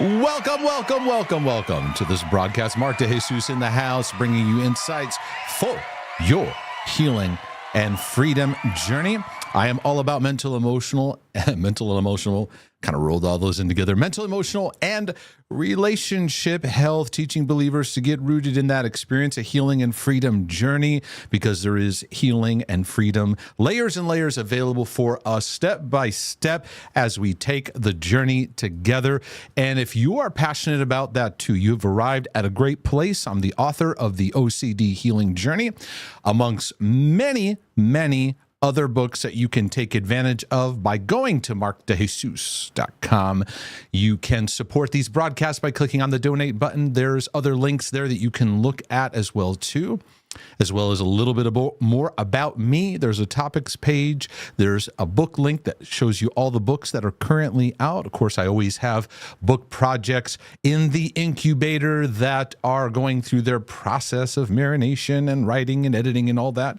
Welcome to this broadcast. Mark DeJesus in the house, bringing you insights for your healing and freedom journey. I am all about mental, emotional, kind of rolled all those in together, mental, emotional, and relationship health, teaching believers to get rooted in that experience, a healing and freedom journey, because there is healing and freedom, layers and layers available for us step by step as we take the journey together. And if you are passionate about that too, you've arrived at a great place. I'm the author of the OCD Healing Journey, amongst many other books that you can take advantage of by going to markdejesus.com. You can support these broadcasts by clicking on the donate button. There's other links there that you can look at as well too, as well as a little bit more about me. There's a topics page. There's a book link that shows you all the books that are currently out. Of course, I always have book projects in the incubator that are going through their process of marination and writing and editing and all that.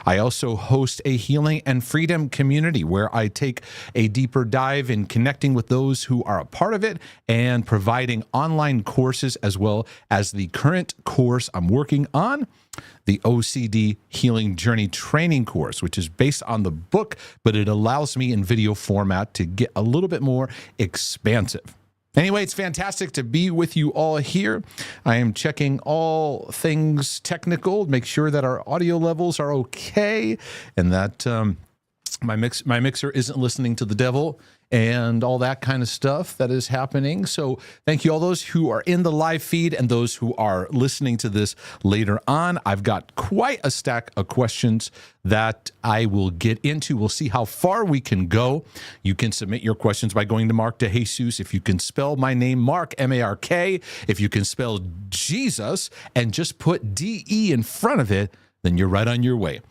I also host a healing and freedom community where I take a deeper dive in connecting with those who are a part of it and providing online courses, as well as the current course I'm working on, the OCD Healing Journey training course, which is based on the book, but it allows me in video format to get a little bit more expansive. Anyway, it's fantastic to be with you all here. I am checking all things technical, make sure that our audio levels are okay and that my mixer isn't listening to the devil and all that kind of stuff that is happening. So thank you all those who are in the live feed and those who are listening to this later on. I've got quite a stack of questions that I will get into. We'll see how far we can go. You can submit your questions by going to Mark DeJesus. If you can spell my name, Mark, M-A-R-K. If you can spell Jesus and just put D-E in front of it, then you're right on your way.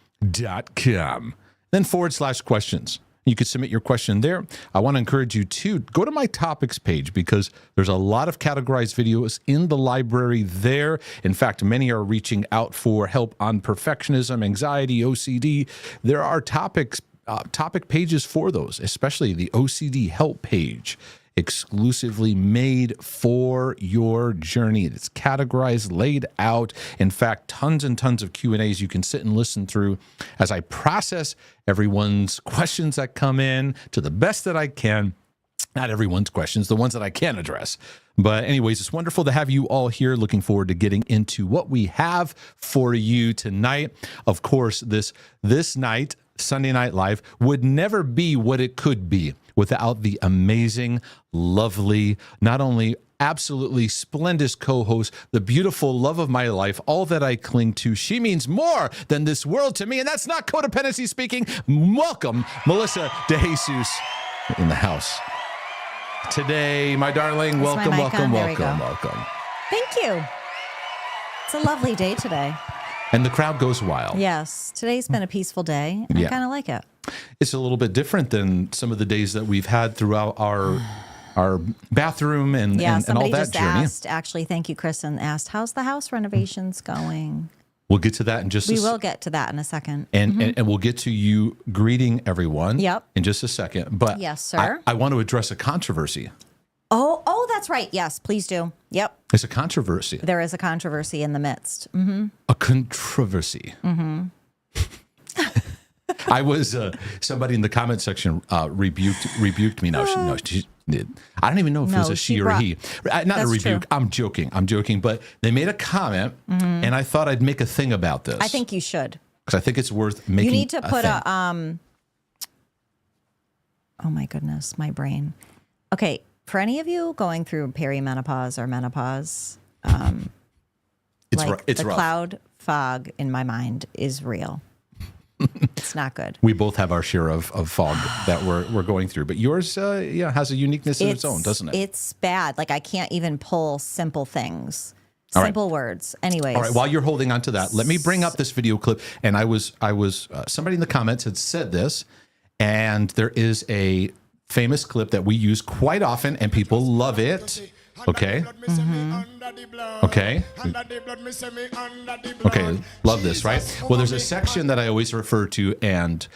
.com. Then /questions. You could submit your question there. I want to encourage you to go to my topics page because there's a lot of categorized videos in the library there. In fact, many are reaching out for help on perfectionism, anxiety, OCD. There are topic pages for those, especially the OCD help page, exclusively made for your journey. It's categorized, laid out. In fact, tons and tons of Q&As you can sit and listen through as I process everyone's questions that come in to the best that I can. Not everyone's questions, the ones that I can address. But anyways, it's wonderful to have you all here. Looking forward to getting into what we have for you tonight. Of course, this night, Sunday Night Live, would never be what it could be without the amazing, lovely, not only absolutely splendid co-host, the beautiful love of my life, all that I cling to. She means more than this world to me, and that's not codependency speaking. Welcome, Melissa DeJesus in the house today, my darling. Welcome. Thank you. It's a lovely day today. And the crowd goes wild. Yes. Today's been a peaceful day. I kind of like it. It's a little bit different than some of the days that we've had throughout our bathroom and all that journey. Somebody just asked, actually, thank you, Kristen, asked, how's the house renovations going? We'll get to that in just a second. We will get to that in a second. And we'll get to you greeting everyone in just a second. But yes, sir. I want to address a controversy. Oh, that's right. Yes, please do. Yep. It's a controversy. There is a controversy in the midst. Mm-hmm. A controversy. Mm-hmm. I was somebody in the comment section rebuked me. No, she did. I don't even know if it was a she or a he. Not a rebuke. True. I'm joking. But they made a comment, and I thought I'd make a thing about this. I think you should, because I think it's worth making. You need to put a Oh my goodness, my brain. Okay, for any of you going through perimenopause or menopause, it's the rough. Cloud fog in my mind is real. It's not good. We both have our share of fog that we're going through, but yours has a uniqueness of its own, doesn't it? It's bad. Like I can't even pull simple things, simple words. Anyways. All right. While you're holding on to that, let me bring up this video clip. And I was somebody in the comments had said this, and there is a famous clip that we use quite often, and people love it. Okay. Okay. Okay. Love this, right? Well, there's a section that I always refer to and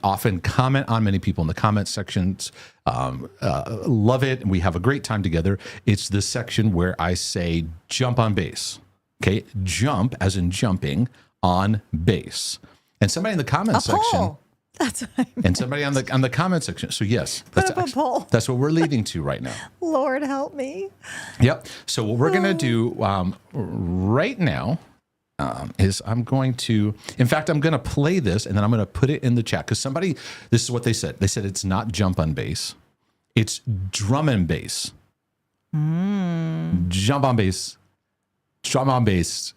often comment on. Many people in the comment sections love it, and we have a great time together. It's the section where I say jump on base. Okay. Jump as in jumping on base. And somebody in the comment section. Poll. That's what I meant. And somebody on the comment section. So yes, Put up a poll. that's what we're leading to right now. Lord help me. Yep. So what we're going to do right now is I'm going to play this and then I'm going to put it in the chat because this is what they said. They said it's not jump on bass. It's drum and bass. Jump on bass. Drum on bass.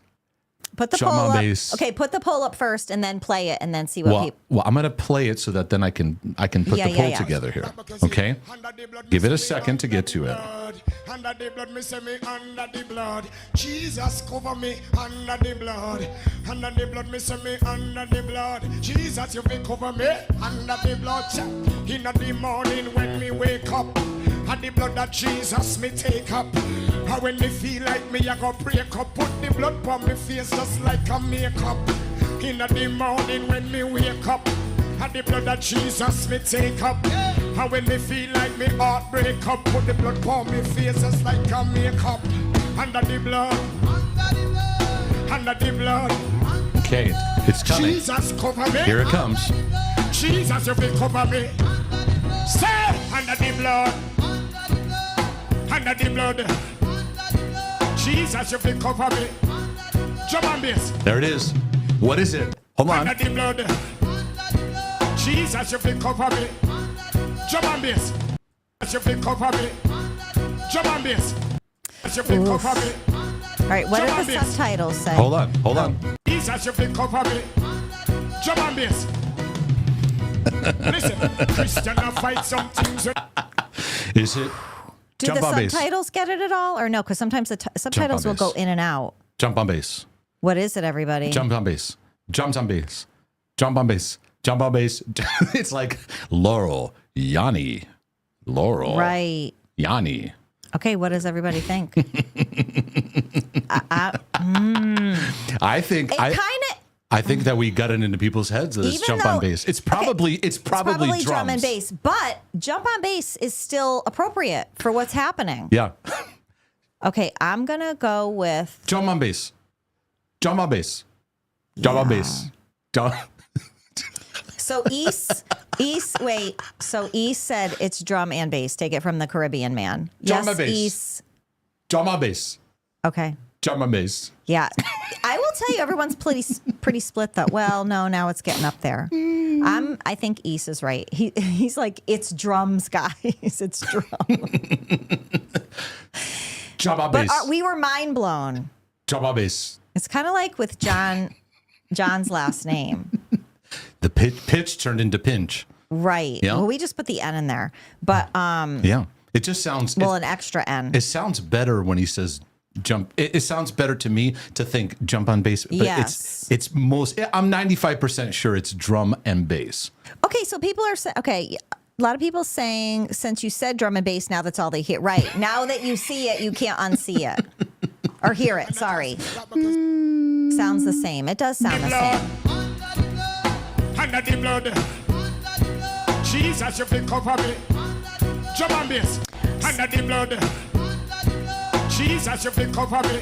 Put the Jump poll on up. base. Okay, put the poll up first and then play it and then see what people. Well, I'm going to play it so that then I can put the poll together here. Okay? Give it a second to get to it. Under the blood, me say me under the blood. Jesus cover me under the blood. Under the blood, me say me under the blood. Jesus, you will cover me under the blood. In the morning when me wake up, and the blood that Jesus me take up. And when me feel like me, I go break up. Put the blood on me face just like a makeup. In the morning when me wake up, and the blood that Jesus me take up. And when me feel like me heart break up, put the blood on me face just like a makeup. Under the blood, under the blood. Okay, it's coming. Jesus cover me. Here it comes. Jesus, you will cover me. Say under the blood. Under the blood. Jesus, you will cover me. Jump on this. There it is. What is it? Hold on. Under the blood. Jesus, you will cover me. Jump on this. You will cover me. Jump on this. You will cover me. All right, what do the subtitles say? Hold on. Jesus, you will cover me. Jump on this. Listen, Christian, I fight some things. Is it? Do Jump the on base. subtitles get it at all or no? Because sometimes the subtitles will base. go in and out. Jump on base. What is it, everybody? Jump on base. Jump on base. Jump on base. Jump on base. It's like Laurel, Yanni. Laurel. Right. Yanni. Okay, what does everybody think? I think that we got it into people's heads that it's Even jump on though- base. It's probably drums. drum and bass, but jump on bass is still appropriate for what's happening. Yeah. Okay, I'm gonna go with Jump on base. Jump on base. Jump on base. Jump. so East said it's drum and bass. Take it from the Caribbean man. Drum Yes, and bass. East. Jump on base. Okay. Jump on base. Yeah, I will tell you, everyone's pretty split though. Well, no, now it's getting up there. I think East is right. He's like, it's drums, guys. It's drum. Jump on But base. we were mind blown. Jump on base. It's kind of like with John's last name. The pitch turned into pinch. Right. Yeah. Well, we just put the N in there. But Yeah. It just sounds. an extra N. It sounds better when he says jump. It sounds better to me to think jump on bass. But Yes. it's most. I'm 95% sure it's drum and bass. Okay, so people are saying, okay, a lot of people saying, since you said drum and bass, now that's all they hear. Right. Now that you see it, you can't unsee it. Or hear it, sorry. Sounds the same. It does sound the same. Under the blood. Jesus, you will cover me. Jump on this. Under the blood. Jesus, you will cover me.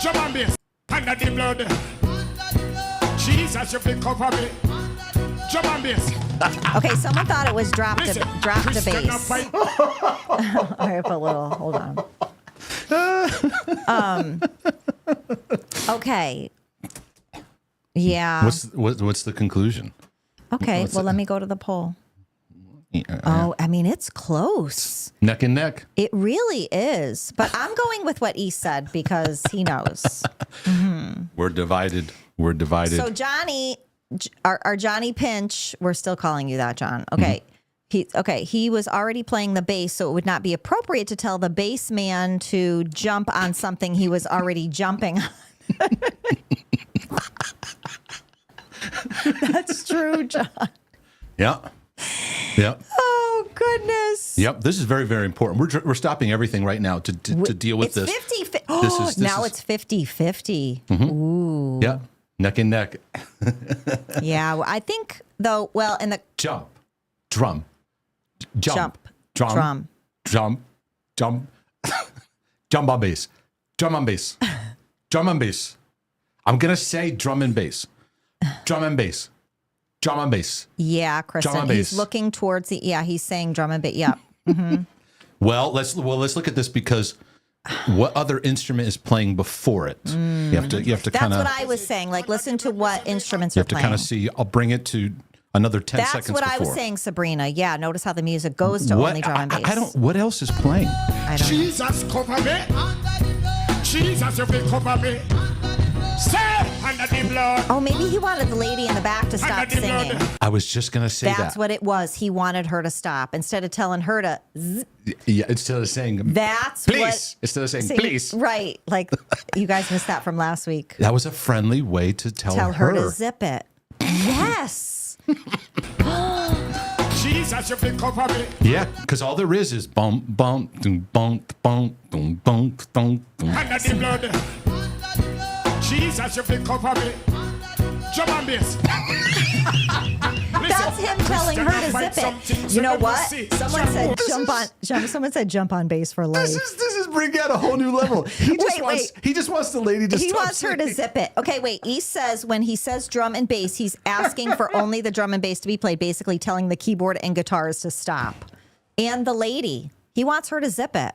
Jump on this. Under the blood. Jesus, you will cover me. Jump on this. Okay, someone thought it was drop Listen, the Christian, I bass. fight. I have a little, hold on. Okay. Yeah. What's the conclusion? Okay, well, let me go to the poll. Oh, I mean, it's close. Neck and neck. It really is. But I'm going with what E said because he knows. We're divided. We're divided. So Johnny, our Johnny Pinch, we're still calling you that, John. Okay. He was already playing the bass, so it would not be appropriate to tell the bass man to jump on something he was already jumping on. That's true, John. Yeah. Yeah. Oh, goodness. Yep, this is very, very important. We're stopping everything right now to deal with this. It's 50-50. Now it's 50-50. Ooh. Yeah, neck and neck. Yeah, I think though. Well, in the Jump, drum, jump, drum. jump, jump on bass, drum on bass, drum on bass. I'm gonna say drum and bass, drum and bass, drum and bass. Yeah, Kristen. He's looking towards the. Yeah, he's saying drum and bass. Yeah. Mm-hmm. Well, let's look at this because what other instrument is playing before it? You have to kind of. That's what I was saying. Like, listen to what instruments are playing. You have to kind of see. I'll bring it to another 10 seconds That's what I was saying, Sabrina. Yeah, notice how the music goes to only drum and bass. I don't. What else is playing? I don't know. Jesus, cover me. Jesus, you will cover me. Stay under the blood. Oh, maybe he wanted the lady in the back to stop singing. I was just gonna say That's what it was. He wanted her to stop instead of telling her to. Yeah, instead of saying That's please. What, Instead of saying please. Right. Like you guys missed that from last week. That was a friendly way to tell her to zip it. Yes. Jesus, you will cover me. Yeah, because all there is bump, bump, doom, bump, bump, doom, bump, bump, doom. Under the blood. Jesus, you will cover me. Drum and bass. That's him telling her to zip it. You know what? Someone said Someone said jump on bass for life. This is bringing out a whole new level. He just wants the lady to. He stop wants her singing. to zip it. Okay, wait. East says when he says drum and bass, he's asking for only the drum and bass to be played, basically telling the keyboard and guitars to stop. And the lady, he wants her to zip it.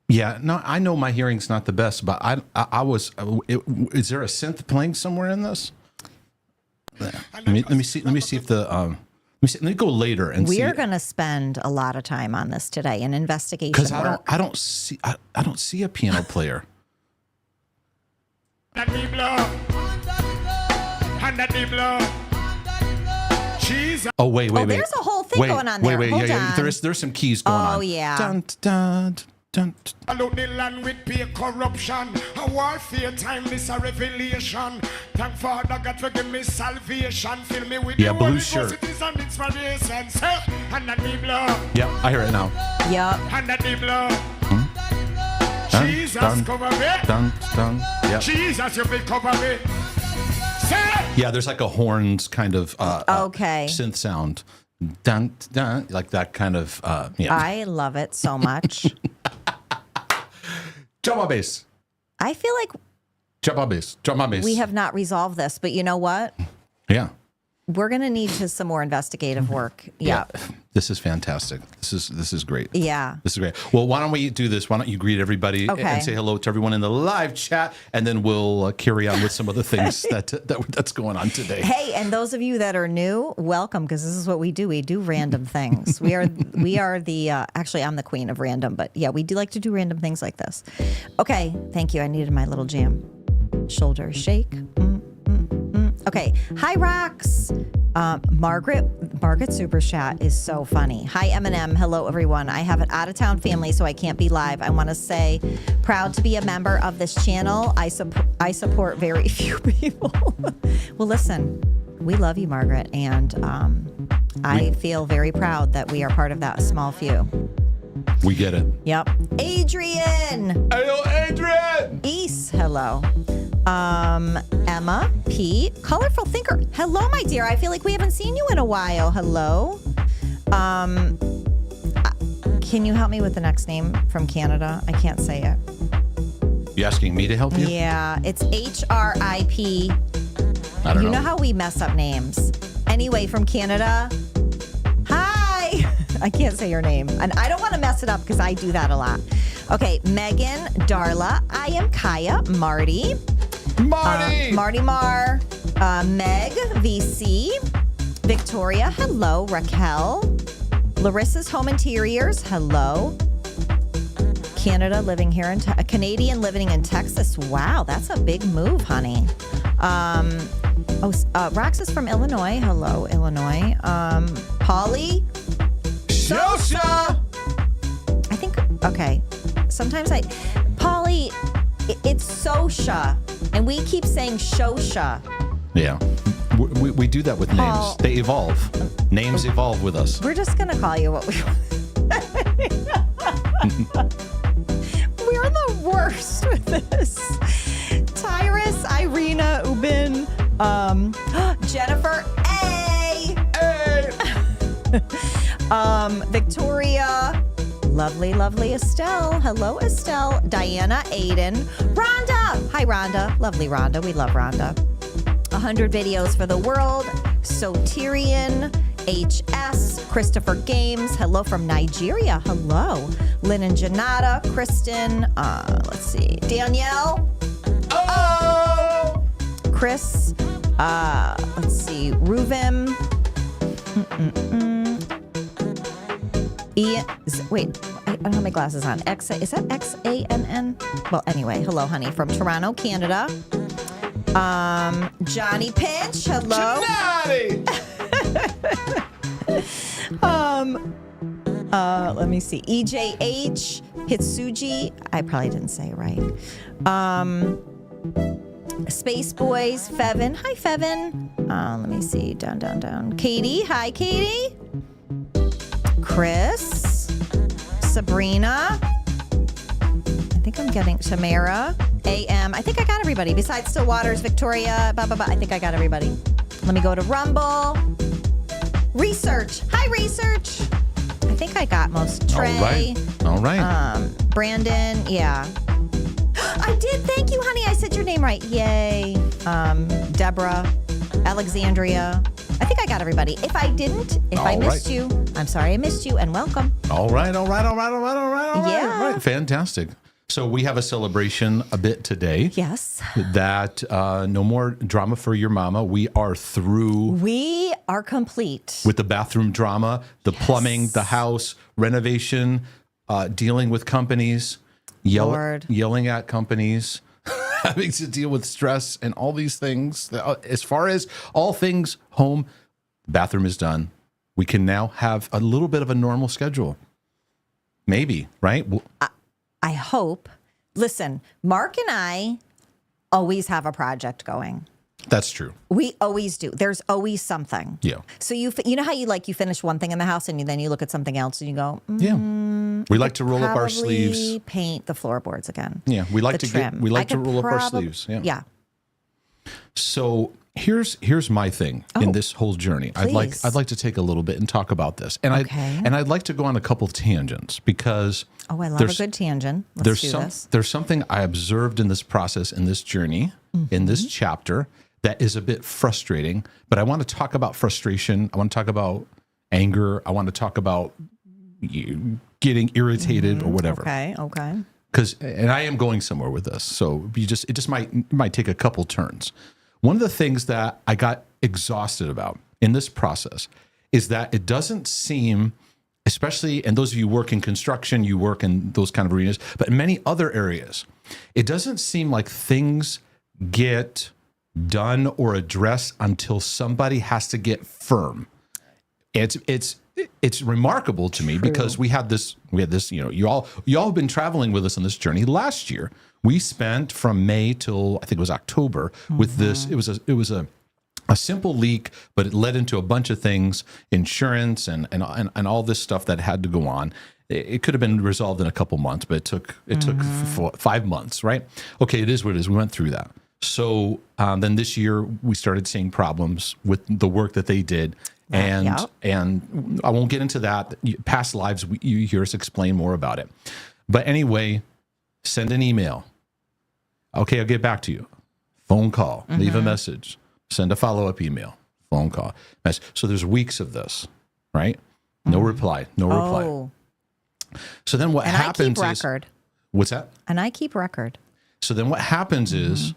Yeah, no, I know my hearing's not the best, but I was. Is there a synth playing somewhere in this? Let me see if the let me go later and see. We're going to spend a lot of time on this today in investigation because work. I don't see a piano player. Under the blood. Under the blood. Jesus. Oh wait. There's a whole thing going on there. Wait, Hold yeah. on. There's some keys going on. Oh yeah. Dun, dun, dun. Allow the land with pure corruption. A warfare time, this a revelation. Thank Father God for give me salvation. Fill me with Yeah, the blue Holy shirt. Ghost, it is an inspiration. Say, under the blood. Yep, I hear it now. Yep. Under the blood. Jesus, dun, cover me. Dun, dun. Yep. Jesus, you will cover me. Say. Yeah, there's like a horns kind of Okay. synth sound. Dun, dun, like that kind of yeah. I love it so much. Drum on bass. I feel like Drum on bass. Drum on bass. we have not resolved this, but you know what? Yeah. We're going to need some more investigative work. Yeah. This is fantastic. This is great. Yeah. This is great. Well, why don't we do this? Why don't you greet everybody and say hello to everyone in the live chat, and then we'll carry on with some of the things that's going on today. Hey, and those of you that are new, welcome, because this is what we do. We do random things. We are the actually I'm the queen of random, but yeah, we do like to do random things like this. Okay, thank you. I needed my little jam. Shoulder shake. Okay. Hi, Rox. Margaret Super Chat is so funny. Hi, Eminem. Hello, everyone. I have an out-of-town family, so I can't be live. I want to say, proud to be a member of this channel. I support very few people. Well, listen, we love you, Margaret, and I feel very proud that we are part of that small few. We get it. Yep. Adrian. Hello, Adrian. East. Hello. Emma, Pete, Colorful Thinker. Hello, my dear. I feel like we haven't seen you in a while. Hello. Can you help me with the next name from Canada? I can't say it. You asking me to help you? Yeah, it's HRIP. I don't know. You know how we mess up names. Anyway, from Canada. Hi. I can't say your name. And I don't want to mess it up because I do that a lot. Okay, Megan, Darla, I am Kaya, Marty. Marty Mar, Meg, VC, Victoria, hello, Raquel, Larissa's Home Interiors, hello, Canada living here in Canadian living in Texas. Wow, that's a big move, honey. Rox is from Illinois. Hello, Illinois. Polly, Shosha. I think okay. Sometimes Polly, it's Sosha. And we keep saying Shosha. Yeah. We do that with names. They evolve. Names evolve with us. We're just going to call you what we want. We're the worst with this. Tyrus, Irina, Ubin, Jennifer, Victoria, lovely Estelle. Hello, Estelle. Diana, Aiden, Rhonda. Hi, Rhonda. Lovely Rhonda. We love Rhonda. 100 videos for the world. Soterian, HS, Christopher Games. Hello from Nigeria. Hello. Lynn and Janata, Kristen. Let's see. Danielle. Oh! Chris. Let's see. Ruvim. Wait, I don't have my glasses on. Is that XANN? Well, anyway, hello, honey, from Toronto, Canada. Johnny Pinch, hello. Johnny! Let me see. EJH, Hitsuji. I probably didn't say it right. Space Boys, Fevin. Hi, Fevin. Let me see. Down. Katie. Hi, Katie. Chris. Sabrina. I think I'm getting Tamara. AM. I think I got everybody. Besides Stillwaters, Victoria, I think I got everybody. Let me go to Rumble. Research. Hi, Research. I think I got most. Trey. All right. Brandon. Yeah. I did. Thank you, honey. I said your name right. Yay. Deborah. Alexandria. I think I got everybody. If I didn't, I missed you, I'm sorry I missed you, and welcome. All right. Yeah. All right. Fantastic. So we have a celebration a bit today. Yes. That no more drama for your mama. We are through. We are complete. With the bathroom drama, the plumbing, the house, renovation, dealing with companies, yelling at companies, having to deal with stress and all these things. As far as all things home, bathroom is done. We can now have a little bit of a normal schedule. Maybe, right? I hope. Listen, Mark and I always have a project going. That's true. We always do. There's always something. Yeah. So you know how you finish one thing in the house and then you look at something else and you go, yeah. We like to roll up our probably sleeves. Paint the floorboards again. Yeah, we like The to trim. we like I to could roll up our sleeves. Yeah. Yeah. So here's my thing in this whole journey. Please. I'd like to take a little bit and talk about this, and Okay. I'd like to go on a couple of tangents because I love a good tangent. Let's do this. There's something I observed in this process, in this journey, in this chapter that is a bit frustrating. But I want to talk about frustration. I want to talk about anger. I want to talk about you getting irritated or whatever. Okay. And I am going somewhere with this, so it might take a couple turns. One of the things that I got exhausted about in this process is that it doesn't seem, especially, and those of you who work in construction, you work in those kind of arenas, but in many other areas, it doesn't seem like things get done or addressed until somebody has to get firm. It's remarkable to me because we had this, you all have been traveling with us on this journey. Last year, we spent from May till I think it was October with this. It was a simple leak, but it led into a bunch of things, insurance and all this stuff that had to go on. It could have been resolved in a couple months, but it took 5 months, right? Okay, it is what it is. We went through that. So then this year we started seeing problems with the work that they did. And I won't get into that. Past lives, you hear us explain more about it. But anyway, send an email. Okay, I'll get back to you. Phone call, leave a message, send a follow-up email, phone call. So there's weeks of this, right? No reply. So then what happens is... I keep record. What's that? And I keep record. So then what happens is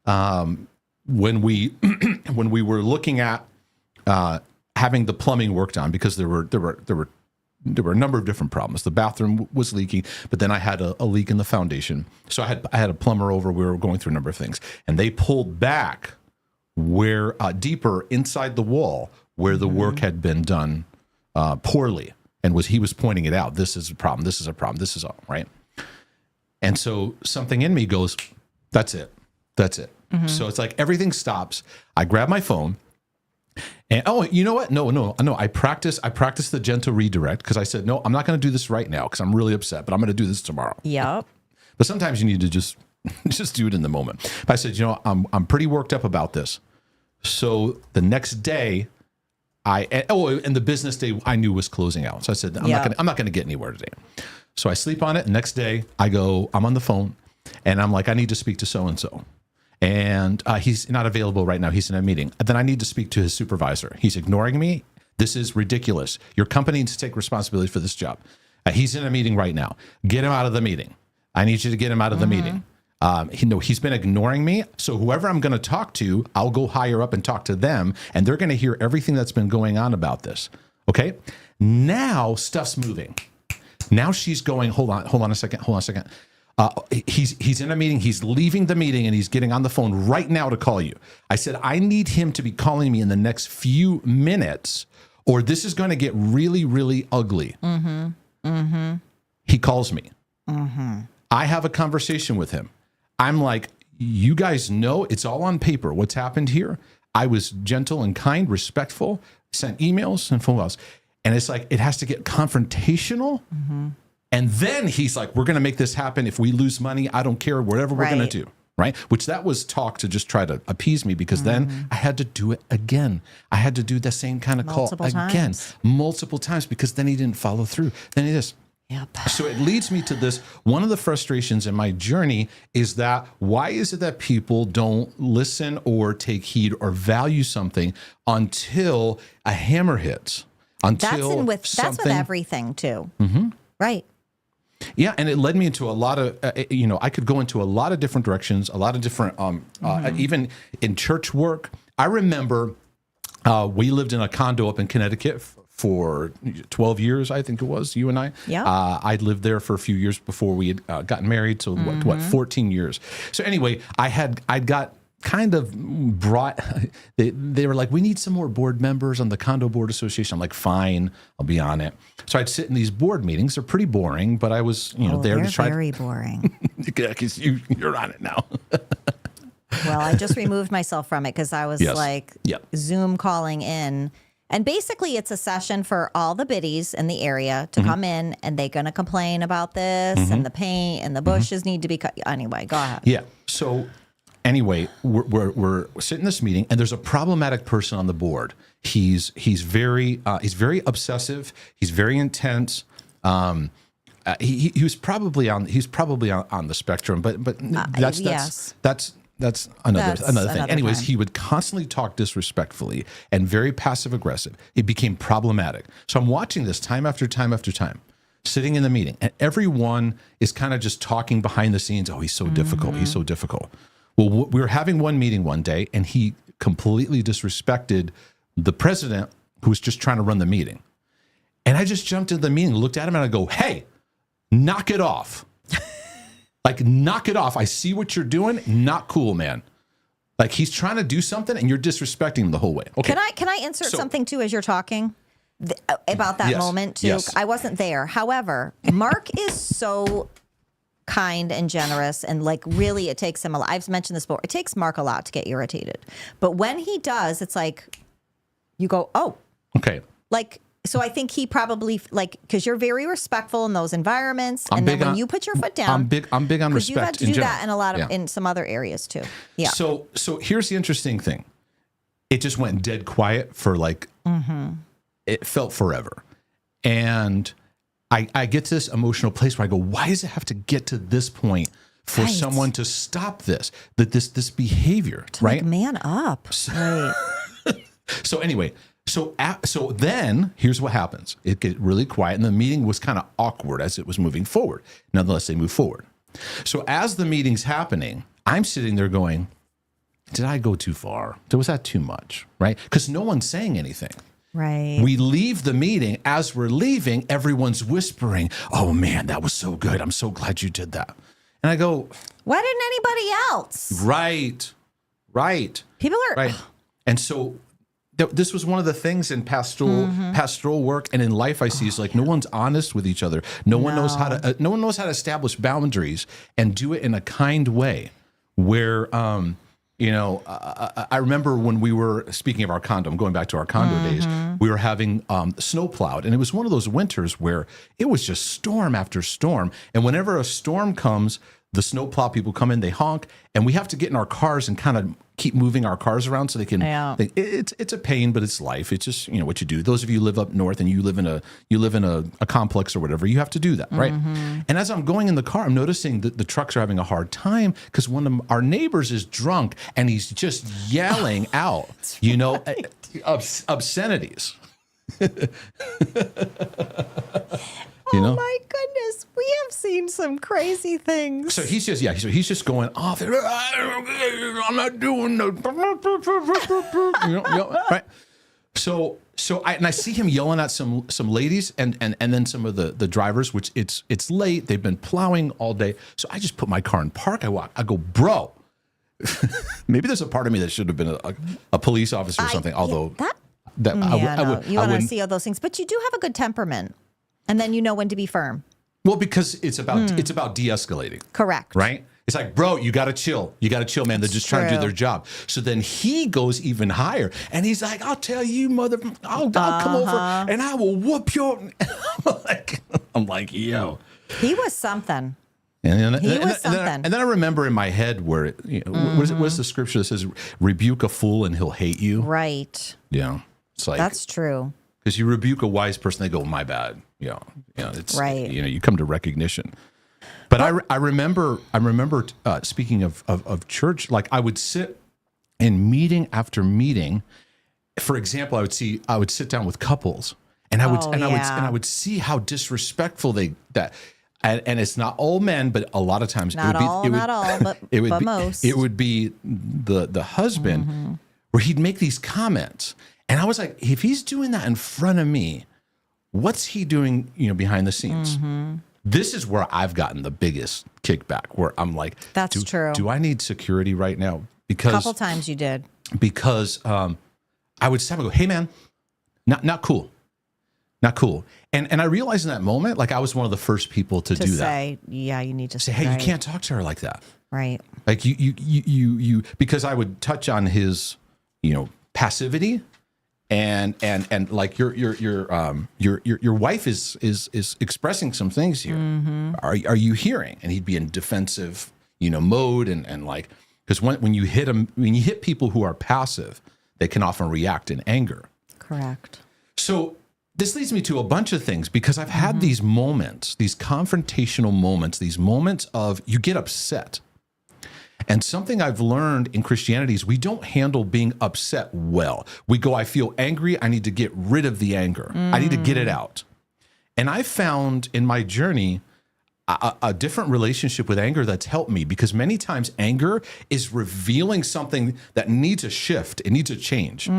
when we were looking at having the plumbing worked on, because there were a number of different problems. The bathroom was leaking, but then I had a leak in the foundation. So I had a plumber over. We were going through a number of things, and they pulled back where deeper inside the wall where the work had been done poorly, and he was pointing it out. This is a problem. This is a problem. This is all right. And so something in me goes, that's it. So it's like everything stops. I grab my phone And you know what? No. I practice the gentle redirect because I said, no, I'm not going to do this right now because I'm really upset, but I'm going to do this tomorrow. Yep. But sometimes you need to just do it in the moment. I said, I'm pretty worked up about this. So the next day, and the business day I knew was closing out. So I said, I'm not going to get anywhere today. So I sleep on it. The next day I'm on the phone and I'm like, I need to speak to so-and-so. And he's not available right now. He's in a meeting. Then I need to speak to his supervisor. He's ignoring me. This is ridiculous. Your company needs to take responsibility for this job. He's in a meeting right now. Get him out of the meeting. I need you to get him out of the meeting. He's been ignoring me. So whoever I'm going to talk to, I'll go higher up and talk to them. And they're going to hear everything that's been going on about this. Okay. Now stuff's moving. Now she's going, hold on a second. He's in a meeting. He's leaving the meeting and he's getting on the phone right now to call you. I said, I need him to be calling me in the next few minutes or this is going to get really, really ugly. He calls me. I have a conversation with him. I'm like, you guys know it's all on paper. What's happened here? I was gentle and kind, respectful, sent emails and phone calls. And it's like, it has to get confrontational. And then he's like, we're going to make this happen. If we lose money, I don't care, whatever we're going to do. Right. Which that was talk to just try to appease me because then I had to do it again. I had to do the same kind of call again, multiple times because then he didn't follow through. Then he just. Yep. So it leads me to this. One of the frustrations in my journey is that why is it that people don't listen or take heed or value something until a hammer hits? That's with everything too. Right. Yeah, and it led me into a lot of, I could go into a lot of different directions, a lot of different, even in church work. I remember we lived in a condo up in Connecticut for 12 years, I think it was, you and I. Yeah. I'd lived there for a few years before we had gotten married, so 14 years. So anyway, I got kind of brought, they were like, we need some more board members on the condo board association. I'm like, fine, I'll be on it. So I'd sit in these board meetings. They're pretty boring, but I was, there to try. Very boring. Because you're on it now. Well, I just removed myself from it because I was Zoom calling in. And basically, it's a session for all the biddies in the area to come in, and they're going to complain about this and the paint and the bushes need to be cut. Anyway, go ahead. Yeah. So anyway, we're sitting in this meeting, and there's a problematic person on the board. He's very obsessive. He's very intense. He was probably on the spectrum, but that's another thing. Anyways, he would constantly talk disrespectfully and very passive aggressive. It became problematic. So I'm watching this time after time after time, sitting in the meeting, and everyone is kind of just talking behind the scenes. Oh, he's so difficult. He's so difficult. Well, we were having one meeting one day, and he completely disrespected the president who was just trying to run the meeting. And I just jumped into the meeting, looked at him, and I go, hey, knock it off. Like, knock it off. I see what you're doing. Not cool, man. Like, he's trying to do something, and you're disrespecting him the whole way. Okay. Can I insert something, too, as you're talking about that moment, too? Yes. I wasn't there. However, Mark is so kind and generous, and, like, really, it takes him a lot. I've mentioned this before. It takes Mark a lot to get irritated. But when he does, it's like, you go, oh. Okay. Like, so I think he probably, like, because you're very respectful in those environments, and then when you put your foot down, I'm big on respect. You've had to do that in a lot of in some other areas too. Yeah. So here's the interesting thing. It just went dead quiet for like it felt forever, and I get to this emotional place where I go, why does it have to get to this point for someone to stop this behavior? Right? Like, man up. So, so anyway. So then here's what happens. It get really quiet, and the meeting was kind of awkward as it was moving forward. Nonetheless, they move forward. So as the meeting's happening, I'm sitting there going, did I go too far? Was that too much? Right? Because no one's saying anything. Right. We leave the meeting. As we're leaving, everyone's whispering, oh, man, that was so good. I'm so glad you did that. And I go, why didn't anybody else? Right. People are. Right. And so this was one of the things in pastoral work and in life I see is like no one's honest with each other. No one knows how to establish boundaries and do it in a kind way where You know, I remember when we were speaking of our condo, I'm going back to our condo days, we were having snow plowed. And it was one of those winters where it was just storm after storm. And whenever a storm comes, the snow plow people come in, they honk, and we have to get in our cars and kind of keep moving our cars around so they can. Yeah. It's a pain, but it's life. It's just, you know, what you do. Those of you who live up north and you live in a complex or whatever, you have to do that, right? And as I'm going in the car, I'm noticing that the trucks are having a hard time because one of our neighbors is drunk and he's just yelling out, you know, obscenities. You know? Oh my goodness, we have seen some crazy things. So he's just going off. I'm not doing no, right? So I see him yelling at some ladies and then some of the drivers, which it's late. They've been plowing all day. So I just put my car in park. I go, bro. Maybe there's a part of me that should have been a police officer or something. Although you want to see all those things, but you do have a good temperament. And then you know when to be firm. Well, because it's about de-escalating. Correct. Right? It's like, bro, you got to chill. You got to chill, man. They're just trying to do their job. So then he goes even higher. And he's like, I'll tell you, I'll come over and I will whoop your... I'm like, yo. He was something. And then I remember in my head where, what is the scripture that says, rebuke a fool and he'll hate you? Right. Yeah. It's like... That's true. Because you rebuke a wise person, they go, my bad. It's right. You come to recognition. But I remember speaking of church, like I would sit in meeting after meeting. For example, I would sit down with couples, and I would see how disrespectful and it's not all men, but a lot of times not all, but most. It would be the husband where he'd make these comments. And I was like, if he's doing that in front of me, what's he doing, behind the scenes? This is where I've gotten the biggest kickback, where I'm like, that's true. Do I need security right now? Because a couple times you did. Because I would stop and go, hey man, not cool. Not cool. And I realized in that moment, like I was one of the first people to do say, that. Yeah, you need to say, hey, you can't talk to her like that. Right. Like you because I would touch on his, passivity. And like your wife is expressing some things here. Are you hearing? And he'd be in defensive, mode and like, because when you hit people who are passive, they can often react in anger. Correct. So this leads me to a bunch of things because I've had these moments, these confrontational moments, these moments of you get upset. And something I've learned in Christianity is we don't handle being upset well. We go, I feel angry. I need to get rid of the anger. I need to get it out. And I found in my journey a different relationship with anger that's helped me because many times anger is revealing something that needs a shift. It needs a change.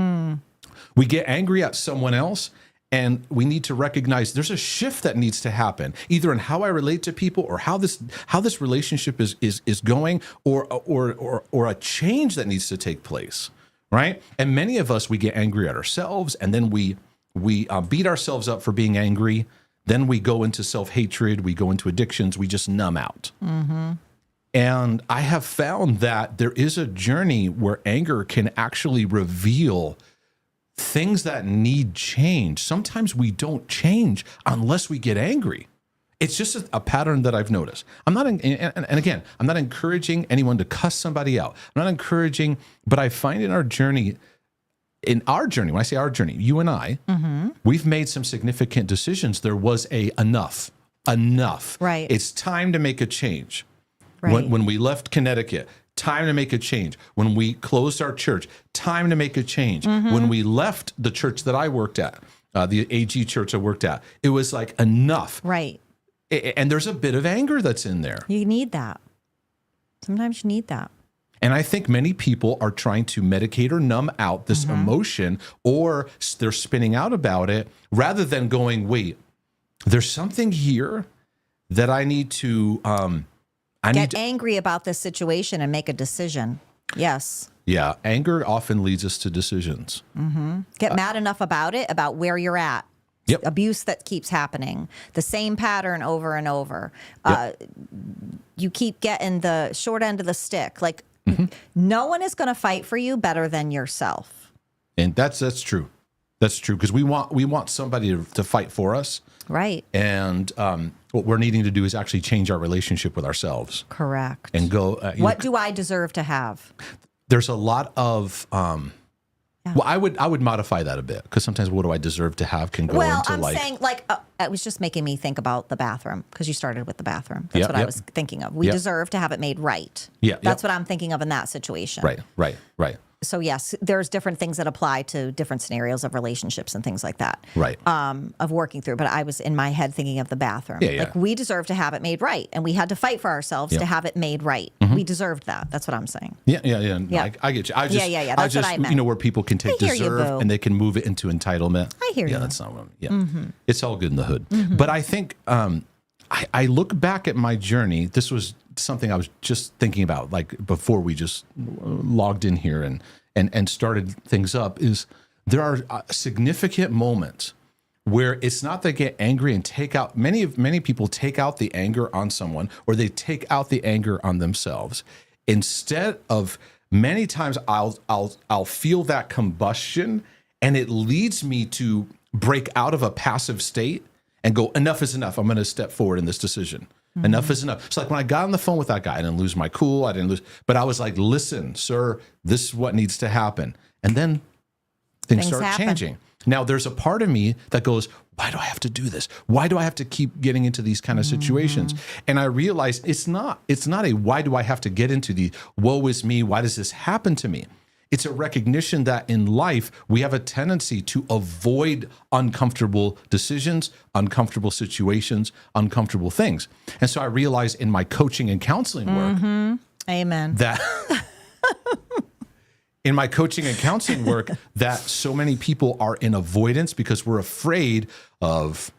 We get angry at someone else. And we need to recognize there's a shift that needs to happen, either in how I relate to people or how this relationship is going, or a change that needs to take place, right? And many of us, we get angry at ourselves, and then we beat ourselves up for being angry. Then we go into self-hatred, we go into addictions, we just numb out. And I have found that there is a journey where anger can actually reveal things that need change. Sometimes we don't change unless we get angry. It's just a pattern that I've noticed. I'm not, and again, I'm not encouraging anyone to cuss somebody out. I'm not encouraging, but I find in our journey, when I say our journey, you and I, we've made some significant decisions. There was enough. Right. It's time to make a change. Right. When we left Connecticut, time to make a change. When we closed our church, time to make a change. When we left the church that I worked at, the AG church I worked at, it was like enough. Right. And there's a bit of anger that's in there. You need that. Sometimes you need that. And I think many people are trying to medicate or numb out this emotion, or they're spinning out about it rather than going, wait, there's something here that I need to... Get angry about this situation and make a decision. Yes. Yeah. Anger often leads us to decisions. Get mad enough about it, about where you're at. Yep. Abuse that keeps happening. The same pattern over and over. Yep. You keep getting the short end of the stick. Like No one is going to fight for you better than yourself. And that's true. That's true, because we want somebody to fight for us. Right. And what we're needing to do is actually change our relationship with ourselves. Correct. And go. What do I deserve to have? There's a lot of. Well, I would modify that a bit, because sometimes what do I deserve to have can go into I'm saying it was just making me think about the bathroom, because you started with the bathroom. That's what I was thinking of. We deserve to have it made right. Yeah. That's what I'm thinking of in that situation. Right. So yes, there's different things that apply to different scenarios of relationships and things like that. Right. Of working through. But I was in my head thinking of the bathroom. Yeah. Like, we deserve to have it made right. And we had to fight for ourselves to have it made right. We deserved that. That's what I'm saying. Yeah. I get you. I just, That's what I meant. Where people can take deserve and they can move it into entitlement. I hear you. Yeah, that's not what it's all good in the hood. But I think I look back at my journey. This was something I was just thinking about, like, before we just logged in here and started things up, is there are significant moments where it's not they get angry and take out, many people take out the anger on someone, or they take out the anger on themselves. Instead of, many times I'll feel that combustion, and it leads me to break out of a passive state and go, enough is enough. I'm going to step forward in this decision. Enough is enough. So like when I got on the phone with that guy, I didn't lose my cool. But I was like, listen, sir, this is what needs to happen. And then things start changing. Now there's a part of me that goes, why do I have to do this? Why do I have to keep getting into these kind of situations? And I realized it's not a, why do I have to get into the woe is me? Why does this happen to me? It's a recognition that in life, we have a tendency to avoid uncomfortable decisions, uncomfortable situations, uncomfortable things. And so I realized in my coaching and counseling work, Amen. that in my coaching and counseling work, that so many people are in avoidance because we're afraid of,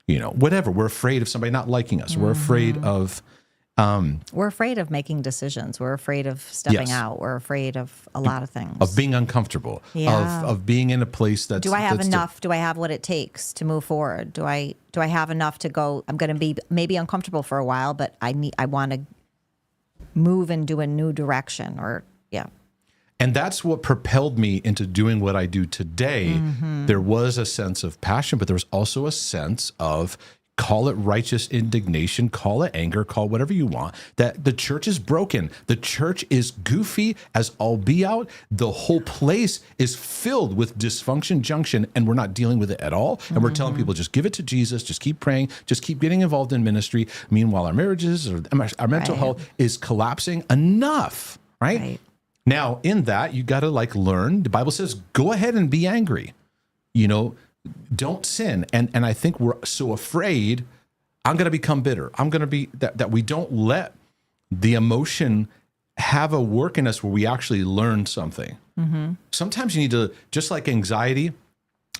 whatever. We're afraid of somebody not liking us. We're afraid of, we're afraid of making decisions. We're afraid of stepping out. We're afraid of a lot of things. Of being uncomfortable. Yeah. Of being in a place that's. Do I have enough? Do I have what it takes to move forward? Do I have enough to go? I'm going to be maybe uncomfortable for a while, but I want to move into a new direction. And that's what propelled me into doing what I do today. There was a sense of passion, but there was also a sense of, call it righteous indignation, call it anger, call it whatever you want, that the church is broken. The church is goofy as all be out. The whole place is filled with dysfunction junction, and we're not dealing with it at all. And we're telling people, just give it to Jesus, just keep praying, just keep getting involved in ministry. Meanwhile, our marriages or our mental health is collapsing. Enough, right? Now, in that, you got to learn. The Bible says, go ahead and be angry. Don't sin. And I think we're so afraid, I'm going to become bitter. I'm going to be that we don't let the emotion have a work in us where we actually learn something. Sometimes you need to, just like anxiety,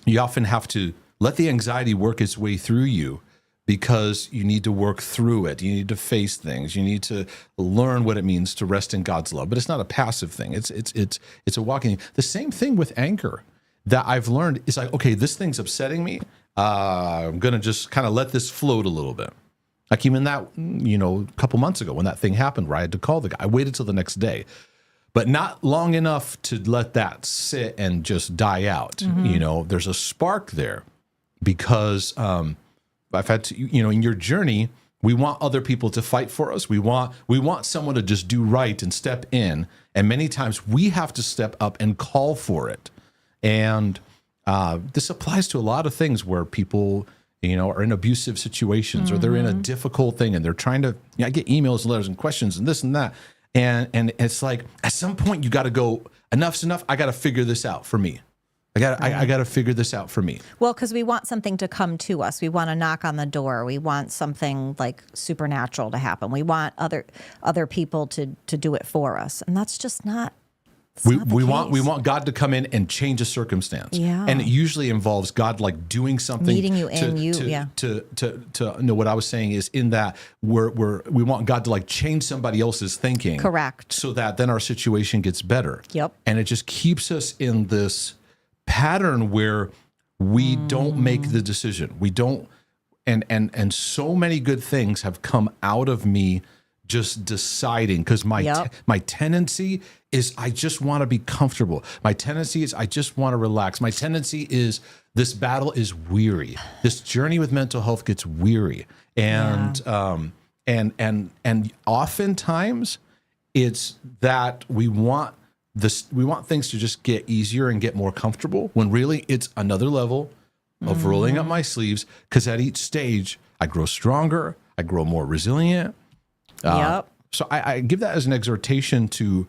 you often have to let the anxiety work its way through you, because you need to work through it. You need to face things. You need to learn what it means to rest in God's love. But it's not a passive thing. It's a walking. The same thing with anger that I've learned is like, okay, this thing's upsetting me. I'm going to just kind of let this float a little bit. Like even that, a couple months ago when that thing happened where I had to call the guy, I waited till the next day, but not long enough to let that sit and just die out. There's a spark there, because I've had to, in your journey, we want other people to fight for us. We want someone to just do right and step in. And many times we have to step up and call for it. And this applies to a lot of things where people, are in abusive situations or they're in a difficult thing and they're trying to, I get emails and letters and questions and this and that. And it's like, at some point you got to go, enough's enough. I got to figure this out for me. I got to figure this out for me. Well, because we want something to come to us. We want to knock on the door. We want something like supernatural to happen. We want other people to do it for us, and that's just not. We want God to come in and change a circumstance. Yeah. And it usually involves God doing something, meeting you in you. Yeah. To what I was saying is in that we want God to change somebody else's thinking. Correct. So that then our situation gets better. Yep. And it just keeps us in this pattern where we don't make the decision. We don't, and so many good things have come out of me just deciding, because my tendency is I just want to be comfortable. My tendency is I just want to relax. My tendency is this battle is weary. This journey with mental health gets weary, and oftentimes it's that we want things to just get easier and get more comfortable, when really it's another level of rolling up my sleeves, because at each stage I grow stronger, I grow more resilient. So I give that as an exhortation to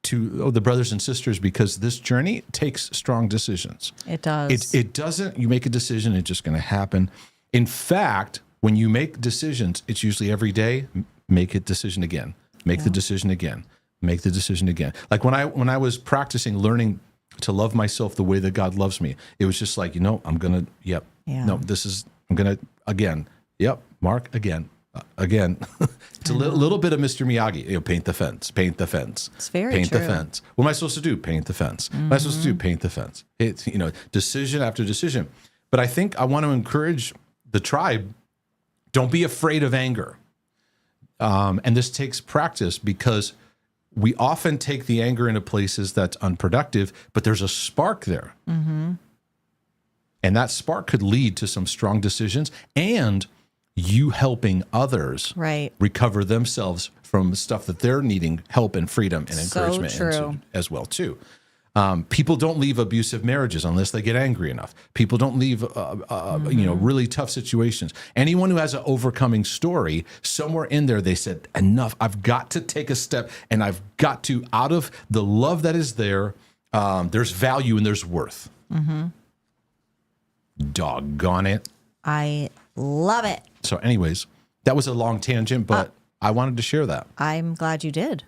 the brothers and sisters, because this journey takes strong decisions. It does. It doesn't, you make a decision, it's just going to happen. In fact, when you make decisions, it's usually every day, make a decision again, make the decision again, make the decision again. Like when I was practicing learning to love myself the way that God loves me, it was just like, I'm going to, I'm going to, again, Mark, again. It's a little bit of Mr. Miyagi. Paint the fence. It's very paint true. the fence. What am I supposed to do? Paint the fence. What am I supposed to do? Paint the fence. It's decision after decision. But I think I want to encourage the tribe. Don't be afraid of anger. And this takes practice, because we often take the anger into places that's unproductive, but there's a spark there. And that spark could lead to some strong decisions and you helping others recover themselves from stuff that they're needing help and freedom and encouragement into as well too. People don't leave abusive marriages unless they get angry enough. People don't leave, really tough situations. Anyone who has an overcoming story, somewhere in there, they said, enough, I've got to take a step, and I've got to, out of the love that is there, there's value and there's worth. Doggone it. I love it. So anyways, that was a long tangent, but I wanted to share that. I'm glad you did.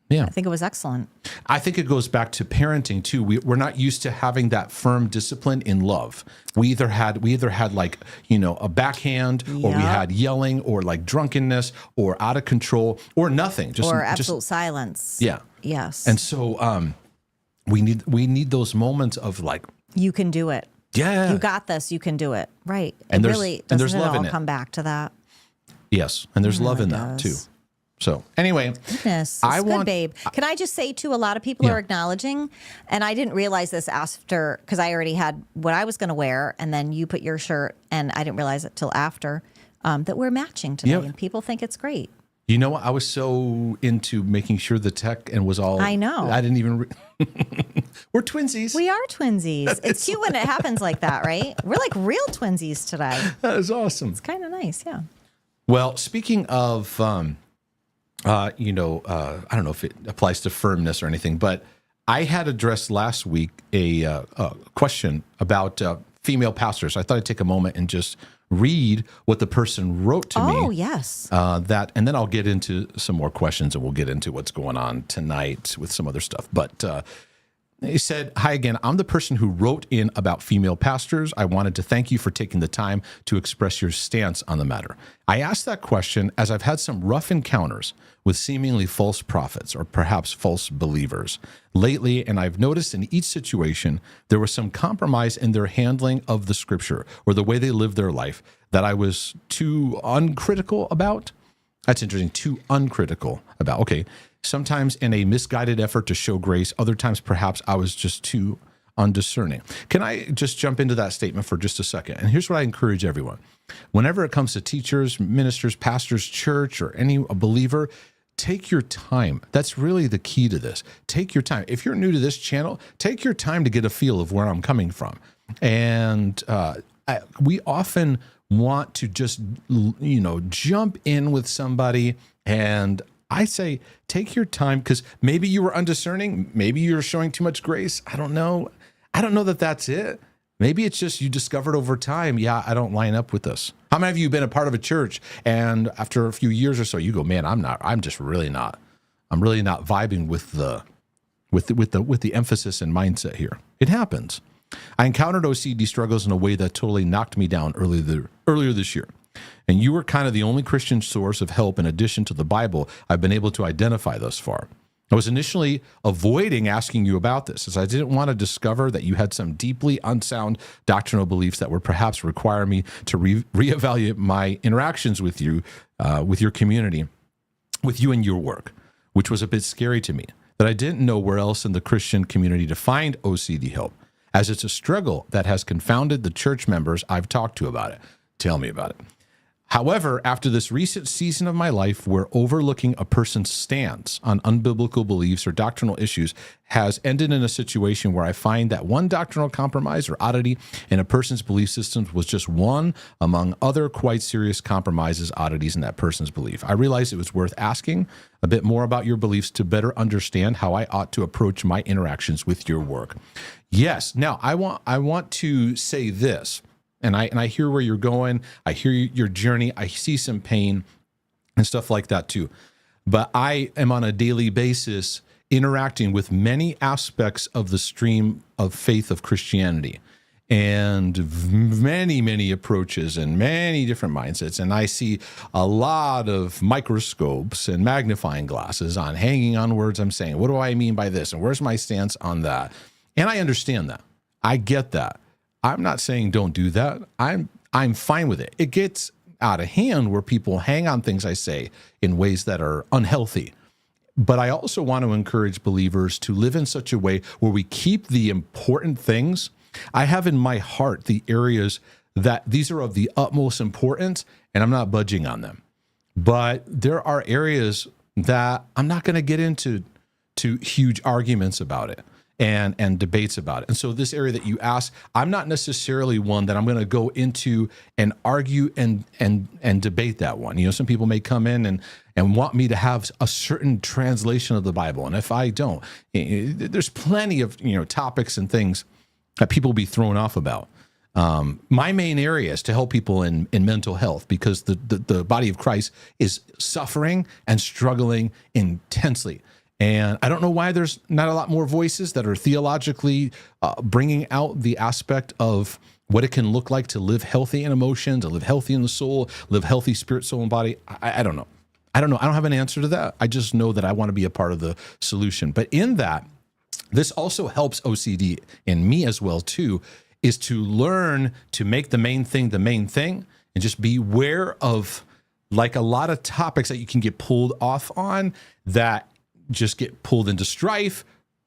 Yeah. I think it was excellent. I think it goes back to parenting too. We're not used to having that firm discipline in love. We either had like, a backhand, or we had yelling, or like drunkenness, or out of control, or nothing. Or absolute silence. Yeah. Yes. And so we need those moments of like, you can do it. Yeah. You got this. You can do it. Right. And it there's, really and there's doesn't love it all in it. come back to that. Yes. And there's love in that too. So anyway, goodness, it's good, babe. Can I just say too, a lot of people are acknowledging, and I didn't realize this after, because I already had what I was going to wear, and then you put your shirt, and I didn't realize it till after, that we're matching today, and people think it's great. You know what? I was so into making sure the tech and was all. I know. I didn't even. We're twinsies. We are twinsies. It's cute when it happens like that, right? We're like real twinsies today. That is awesome. It's kind of nice, yeah. Well, speaking of, I don't know if it applies to firmness or anything, but I had addressed last week a question about female pastors. I thought I'd take a moment and just read what the person wrote to me. Oh, yes. And then I'll get into some more questions, and we'll get into what's going on tonight with some other stuff. But he said, "Hi again. I'm the person who wrote in about female pastors. I wanted to thank you for taking the time to express your stance on the matter. I asked that question as I've had some rough encounters with seemingly false prophets, or perhaps false believers, lately, and I've noticed in each situation there was some compromise in their handling of the scripture or the way they lived their life that I was too uncritical about." That's interesting. Too uncritical about. Okay. Sometimes in a misguided effort to show grace, other times perhaps I was just too undiscerning. Can I just jump into that statement for just a second? And here's what I encourage everyone. Whenever it comes to teachers, ministers, pastors, church, or a believer, take your time. That's really the key to this. Take your time. If you're new to this channel, take your time to get a feel of where I'm coming from. And we often want to just, jump in with somebody, and I say, take your time, because maybe you were undiscerning. Maybe you're showing too much grace. I don't know. I don't know that that's it. Maybe it's just you discovered over time, I don't line up with this. How many of you have been a part of a church, and after a few years or so, you go, man, I'm really not vibing with the emphasis and mindset here. It happens. I encountered OCD struggles in a way that totally knocked me down earlier this year. And you were kind of the only Christian source of help in addition to the Bible I've been able to identify thus far. I was initially avoiding asking you about this, as I didn't want to discover that you had some deeply unsound doctrinal beliefs that would perhaps require me to reevaluate my interactions with you, with your community. with you and your work, which was a bit scary to me, that I didn't know where else in the Christian community to find OCD help, as it's a struggle that has confounded the church members I've talked to about it. Tell me about it. However, after this recent season of my life where overlooking a person's stance on unbiblical beliefs or doctrinal issues has ended in a situation where I find that one doctrinal compromise or oddity in a person's belief systems was just one among other quite serious compromises, oddities in that person's belief, I realized it was worth asking a bit more about your beliefs to better understand how I ought to approach my interactions with your work. Yes. Now, I want to say this. And I hear where you're going. I hear your journey. I see some pain and stuff like that too. But I am on a daily basis interacting with many aspects of the stream of faith of Christianity and many, many approaches and many different mindsets. And I see a lot of microscopes and magnifying glasses on hanging on words I'm saying. What do I mean by this? And where's my stance on that? And I understand that. I get that. I'm not saying don't do that. I'm fine with it. It gets out of hand where people hang on things I say in ways that are unhealthy. But I also want to encourage believers to live in such a way where we keep the important things. I have in my heart the areas that these are of the utmost importance, and I'm not budging on them. But there are areas that I'm not going to get into huge arguments about it. And debates about it. And so this area that you asked, I'm not necessarily one that I'm going to go into and argue and debate that one. You know, some people may come in and want me to have a certain translation of the Bible. And if I don't, there's plenty of, topics and things that people will be thrown off about. My main area is to help people in mental health, because the body of Christ is suffering and struggling intensely. And I don't know why there's not a lot more voices that are theologically bringing out the aspect of what it can look like to live healthy in emotions, to live healthy in the soul, live healthy spirit, soul, and body. I don't know. I don't have an answer to that. I just know that I want to be a part of the solution. But in that, this also helps OCD and me as well too, is to learn to make the main thing and just be aware of, like, a lot of topics that you can get pulled off on that just get pulled into strife,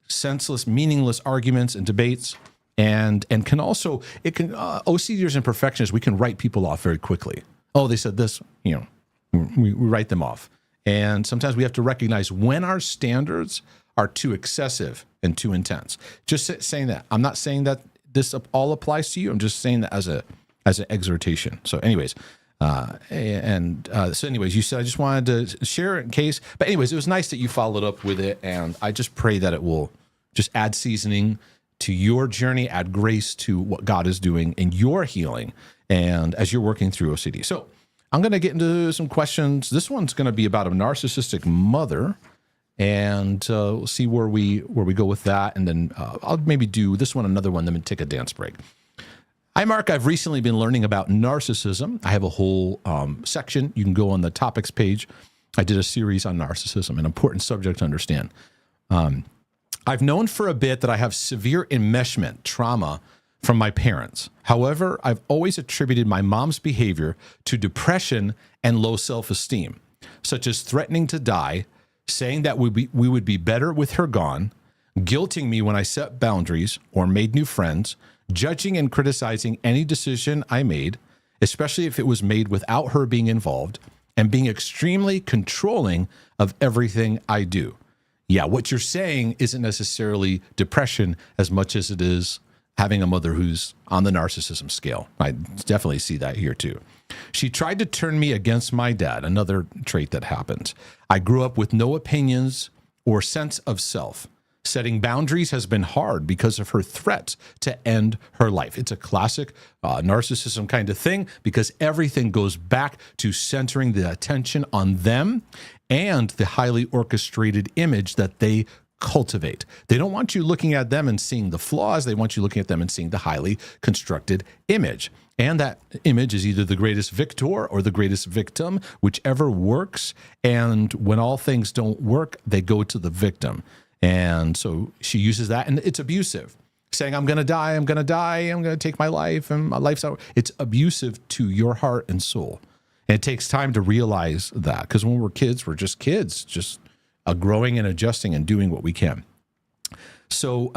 senseless, meaningless arguments and debates, and OCDers and perfectionists, we can write people off very quickly. Oh, they said this, we write them off. And sometimes we have to recognize when our standards are too excessive and too intense. Just saying that. I'm not saying that this all applies to you. I'm just saying that as an exhortation. So anyways, you said I just wanted to share it in case. But anyways, it was nice that you followed up with it, and I just pray that it will just add seasoning to your journey, add grace to what God is doing in your healing, and as you're working through OCD. So I'm going to get into some questions. This one's going to be about a narcissistic mother, and we'll see where we go with that, and then I'll maybe do this one, another one, then take a dance break. Hi, Mark. I've recently been learning about narcissism. I have a whole section. You can go on the topics page. I did a series on narcissism, an important subject to understand. I've known for a bit that I have severe enmeshment trauma from my parents. However, I've always attributed my mom's behavior to depression and low self-esteem, such as threatening to die, saying that we would be better with her gone, guilting me when I set boundaries or made new friends, judging and criticizing any decision I made, especially if it was made without her being involved, and being extremely controlling of everything I do. Yeah, what you're saying isn't necessarily depression as much as it is having a mother who's on the narcissism scale. I definitely see that here too. She tried to turn me against my dad, another trait that happens. I grew up with no opinions or sense of self. Setting boundaries has been hard because of her threats to end her life. It's a classic narcissism kind of thing, because everything goes back to centering the attention on them and the highly orchestrated image that they cultivate. They don't want you looking at them and seeing the flaws. They want you looking at them and seeing the highly constructed image. And that image is either the greatest victor or the greatest victim, whichever works. And when all things don't work, they go to the victim. And so she uses that, and it's abusive, saying, I'm going to die, I'm going to take my life, and my life's out. It's abusive to your heart and soul. And it takes time to realize that, because when we're kids, just growing and adjusting and doing what we can. So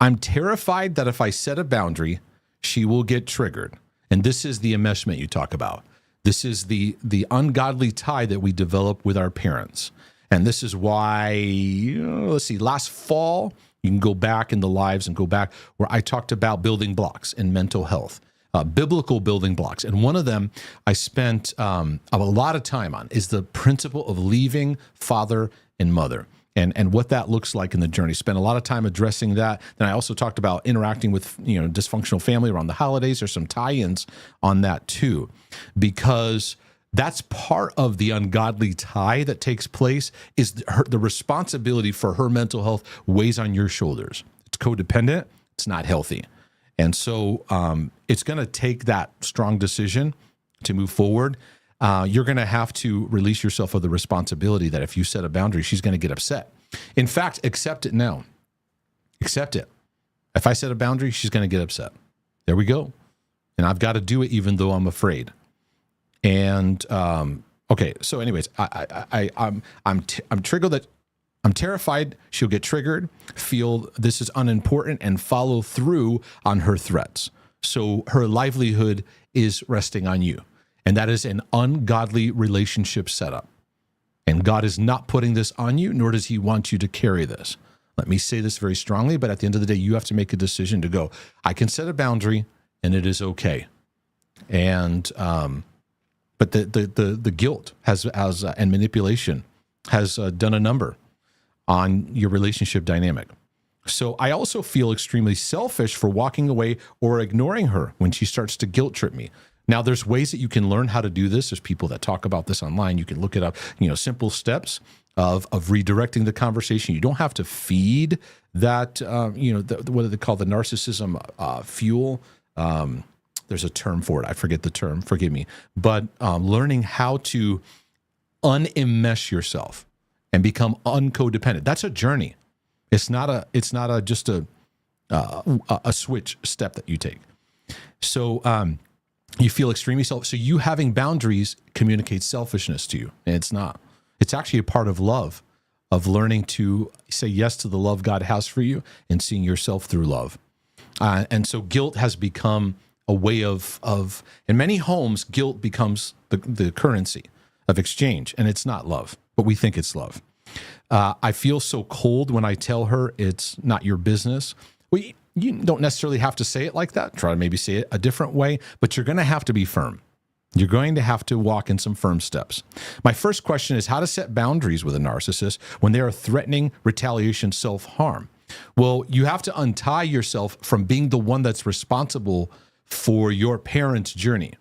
I'm terrified that if I set a boundary, she will get triggered. And this is the enmeshment you talk about. This is the ungodly tie that we develop with our parents. And this is why, let's see, last fall, you can go back in the lives and go back where I talked about building blocks in mental health, biblical building blocks. And one of them I spent a lot of time on is the principle of leaving father and mother. And what that looks like in the journey. Spent a lot of time addressing that. Then I also talked about interacting with, dysfunctional family around the holidays. There's some tie-ins on that too, because that's part of the ungodly tie that takes place. Is the responsibility for her mental health weighs on your shoulders. It's codependent. It's not healthy. And so it's going to take that strong decision to move forward. You're going to have to release yourself of the responsibility that if you set a boundary, she's going to get upset. In fact, accept it now. Accept it. If I set a boundary, she's going to get upset. There we go. And I've got to do it even though I'm afraid. And okay, so anyways, I'm triggered that I'm terrified she'll get triggered, feel this is unimportant, and follow through on her threats. So her livelihood is resting on you. And that is an ungodly relationship setup. And God is not putting this on you, nor does he want you to carry this. Let me say this very strongly, but at the end of the day, you have to make a decision to go, I can set a boundary and it is okay. And, but the guilt has and manipulation has done a number on your relationship dynamic. So I also feel extremely selfish for walking away or ignoring her when she starts to guilt trip me. Now, there's ways that you can learn how to do this. There's people that talk about this online. You can look it up, simple steps of redirecting the conversation. You don't have to feed that, what do they call the narcissism fuel? There's a term for it. I forget the term. Forgive me. But learning how to unenmesh yourself and become uncodependent. That's a journey. It's not just a switch step that you take. So, you feel extremely selfish. So you having boundaries communicates selfishness to you. And it's not. It's actually a part of love, of learning to say yes to the love God has for you and seeing yourself through love. And so guilt has become a way of in many homes, guilt becomes the currency of exchange. And it's not love, but we think it's love. I feel so cold when I tell her it's not your business. You don't necessarily have to say it like that. Try to maybe say it a different way, but you're going to have to be firm. You're going to have to walk in some firm steps. My first question is how to set boundaries with a narcissist when they are threatening retaliation, self-harm. Well, you have to untie yourself from being the one that's responsible for your parents' journey.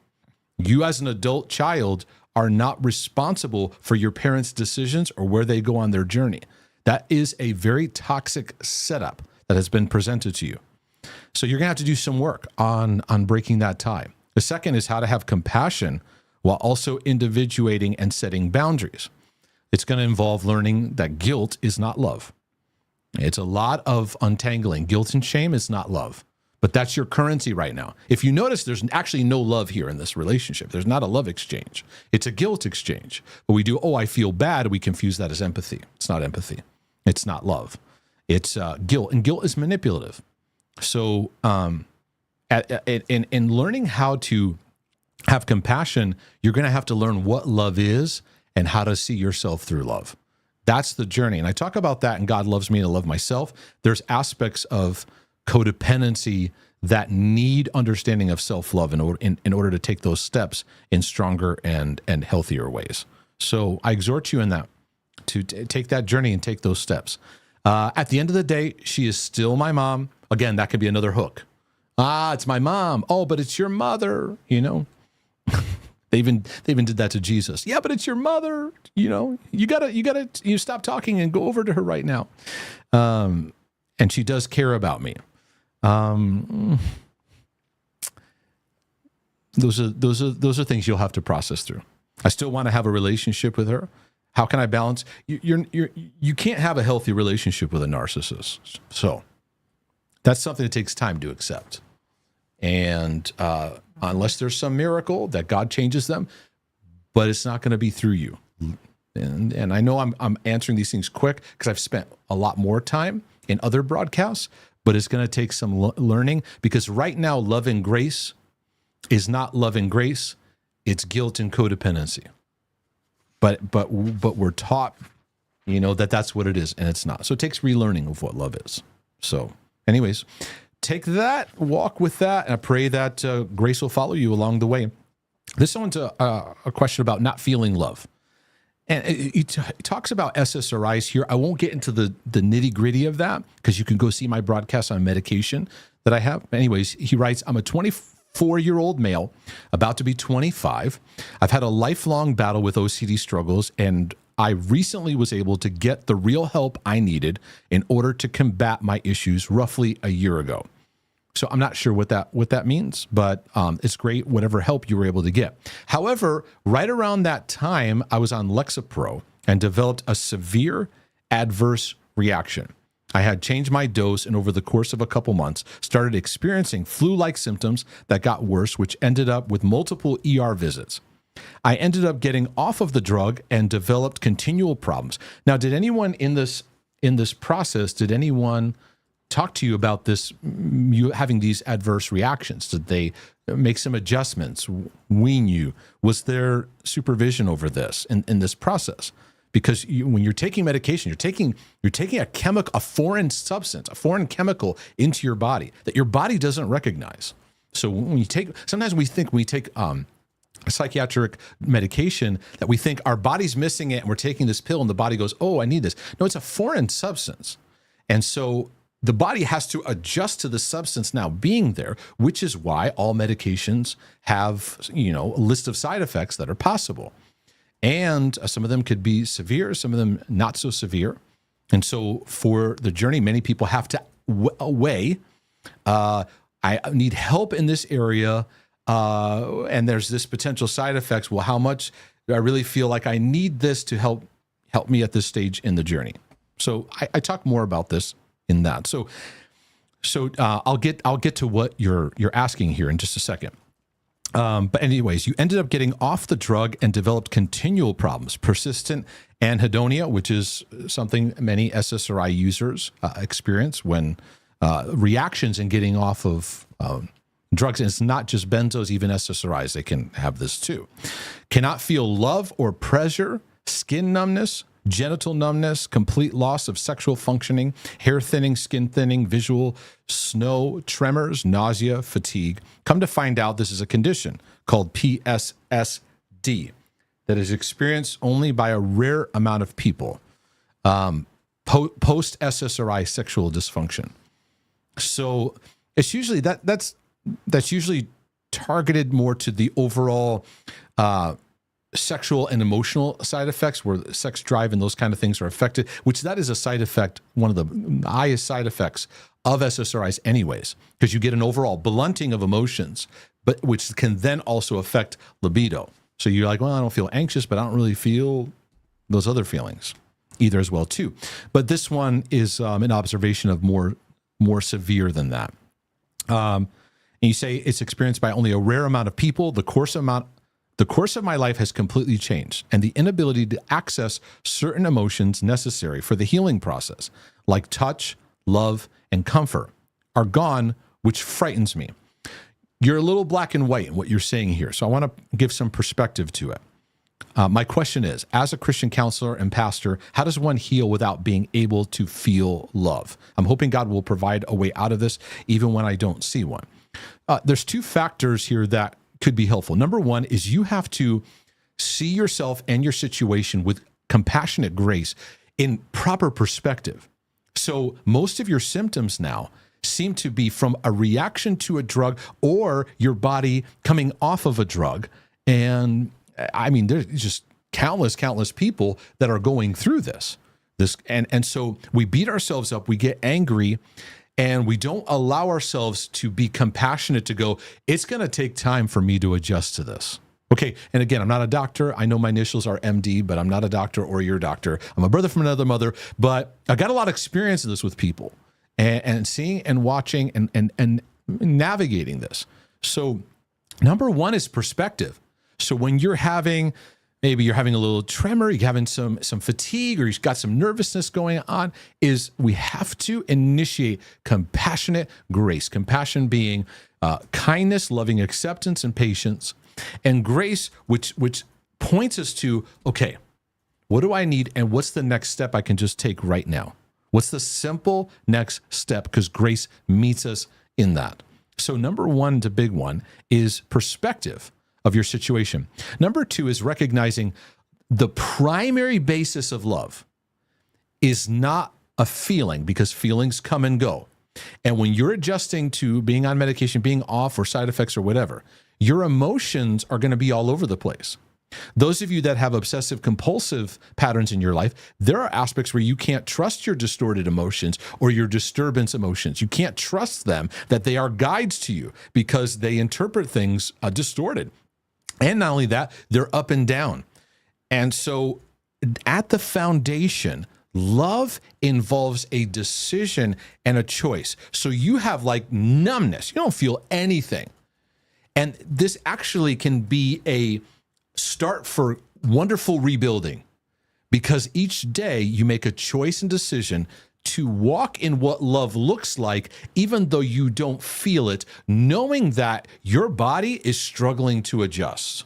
You as an adult child are not responsible for your parents' decisions or where they go on their journey. That is a very toxic setup that has been presented to you. So you're going to have to do some work on breaking that tie. The second is how to have compassion while also individuating and setting boundaries. It's going to involve learning that guilt is not love. It's a lot of untangling. Guilt and shame is not love, but that's your currency right now. If you notice, there's actually no love here in this relationship. There's not a love exchange. It's a guilt exchange. But we do, I feel bad. We confuse that as empathy. It's not empathy. It's not love. It's guilt, and guilt is manipulative. So in learning how to have compassion, you're going to have to learn what love is and how to see yourself through love. That's the journey. And I talk about that in God Loves Me and I Love Myself. There's aspects of codependency that need understanding of self-love in order to take those steps in stronger and healthier ways. So I exhort you in that to take that journey and take those steps. At the end of the day, she is still my mom. Again, that could be another hook. It's my mom. Oh, but it's your mother, They even did that to Jesus. Yeah, but it's your mother, You gotta stop talking and go over to her right now. And she does care about me. Those are things you'll have to process through. I still want to have a relationship with her. How can I balance? You can't have a healthy relationship with a narcissist. So that's something that takes time to accept. And unless there's some miracle that God changes them, but it's not going to be through you. And I know I'm answering these things quick because I've spent a lot more time in other broadcasts, but it's going to take some learning, because right now, love and grace is not love and grace. It's guilt and codependency. But we're taught, that that's what it is, and it's not. So it takes relearning of what love is. So anyways, take that, walk with that, and I pray that grace will follow you along the way. This one's a question about not feeling love. And he talks about SSRIs here. I won't get into the nitty gritty of that, because you can go see my broadcast on medication that I have. Anyways, he writes, I'm a 24-year-old male, about to be 25. I've had a lifelong battle with OCD struggles, and I recently was able to get the real help I needed in order to combat my issues roughly a year ago. So I'm not sure what that means, but it's great, whatever help you were able to get. However, right around that time, I was on Lexapro and developed a severe adverse reaction. I had changed my dose, and over the course of a couple months, started experiencing flu-like symptoms that got worse, which ended up with multiple ER visits. I ended up getting off of the drug and developed continual problems. Now, did anyone in this process, did anyone talk to you about this, you having these adverse reactions? Did they make some adjustments, wean you? Was there supervision over this in this process? Because when you're taking medication, you're taking a foreign substance, a foreign chemical into your body that your body doesn't recognize. So when you sometimes we think we take a psychiatric medication that we think our body's missing it, and we're taking this pill and the body goes, oh, I need this. No, it's a foreign substance. And so the body has to adjust to the substance now being there, which is why all medications have, a list of side effects that are possible. And some of them could be severe, some of them not so severe. And so for the journey, many people have to weigh, I need help in this area, and there's this potential side effects. Well, how much do I really feel like I need this to help me at this stage in the journey? So I talk more about this in that. So I'll get to what you're asking here in just a second. But anyways, you ended up getting off the drug and developed continual problems, persistent anhedonia, which is something many SSRI users experience when reactions in getting off of drugs. And it's not just benzos, even SSRIs, they can have this too. Cannot feel love or pleasure, skin numbness, genital numbness, complete loss of sexual functioning, hair thinning, skin thinning, visual snow, tremors, nausea, fatigue. Come to find out, this is a condition called PSSD that is experienced only by a rare amount of people. Post SSRI sexual dysfunction. So it's usually that's usually targeted more to the overall sexual and emotional side effects, where sex drive and those kind of things are affected, which that is a side effect, one of the highest side effects of SSRIs anyways, because you get an overall blunting of emotions, but which can then also affect libido. So you're like, well, I don't feel anxious, but I don't really feel those other feelings either as well too. But this one is an observation of more severe than that. And you say it's experienced by only a rare amount of people. The course of my life has completely changed, and the inability to access certain emotions necessary for the healing process, like touch, love, and comfort, are gone, which frightens me. You're a little black and white in what you're saying here, so I want to give some perspective to it. My question is, as a Christian counselor and pastor, how does one heal without being able to feel love? I'm hoping God will provide a way out of this, even when I don't see one. There's two factors here that could be helpful. Number one is you have to see yourself and your situation with compassionate grace in proper perspective. So most of your symptoms now seem to be from a reaction to a drug or your body coming off of a drug. And I mean, there's just countless people that are going through this. And so we beat ourselves up, we get angry, and we don't allow ourselves to be compassionate to go, it's going to take time for me to adjust to this. Okay. And again, I'm not a doctor. I know my initials are MD, but I'm not a doctor or your doctor. I'm a brother from another mother, but I got a lot of experience in this with people and seeing and watching and navigating this. So number one is perspective. So when maybe you're having a little tremor, you're having some fatigue, or you've got some nervousness going on, is we have to initiate compassionate grace. Compassion being kindness, loving acceptance, and patience. And grace, which points us to, okay, what do I need, and what's the next step I can just take right now? What's the simple next step? Because grace meets us in that. So number one, the big one, is perspective of your situation. Number two is recognizing the primary basis of love is not a feeling, because feelings come and go. And when you're adjusting to being on medication, being off, or side effects or whatever, your emotions are going to be all over the place. Those of you that have obsessive compulsive patterns in your life, there are aspects where you can't trust your distorted emotions or your disturbance emotions. You can't trust them, that they are guides to you, because they interpret things distorted. And not only that, they're up and down. And so at the foundation, love involves a decision and a choice. So you have like numbness. You don't feel anything. And this actually can be a start for wonderful rebuilding, because each day you make a choice and decision to walk in what love looks like, even though you don't feel it, knowing that your body is struggling to adjust.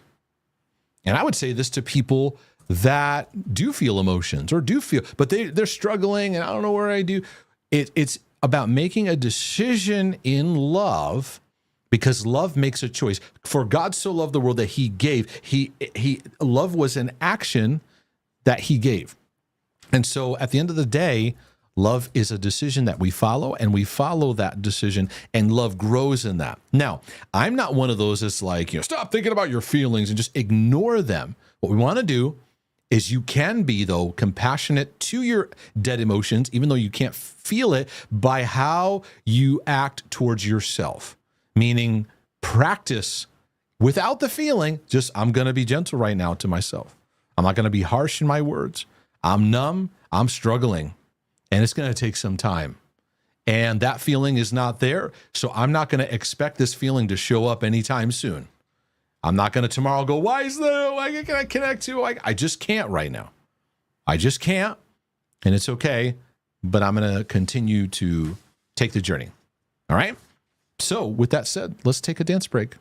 And I would say this to people that do feel emotions or do feel, but they're struggling and I don't know where I do. It's about making a decision in love, because love makes a choice. For God so loved the world that he gave. Love was an action that he gave. And so at the end of the day, love is a decision that we follow, and we follow that decision, and love grows in that. Now, I'm not one of those that's like, stop thinking about your feelings and just ignore them. What we want to do is, you can be, though, compassionate to your dead emotions, even though you can't feel it, by how you act towards yourself. Meaning practice without the feeling, just I'm going to be gentle right now to myself. I'm not going to be harsh in my words. I'm numb. I'm struggling. And it's going to take some time. And that feeling is not there. So I'm not going to expect this feeling to show up anytime soon. I'm not going to tomorrow go, why is there, why can I connect to? I just can't right now. I just can't. And it's okay. But I'm going to continue to take the journey. All right. So with that said, let's take a dance break.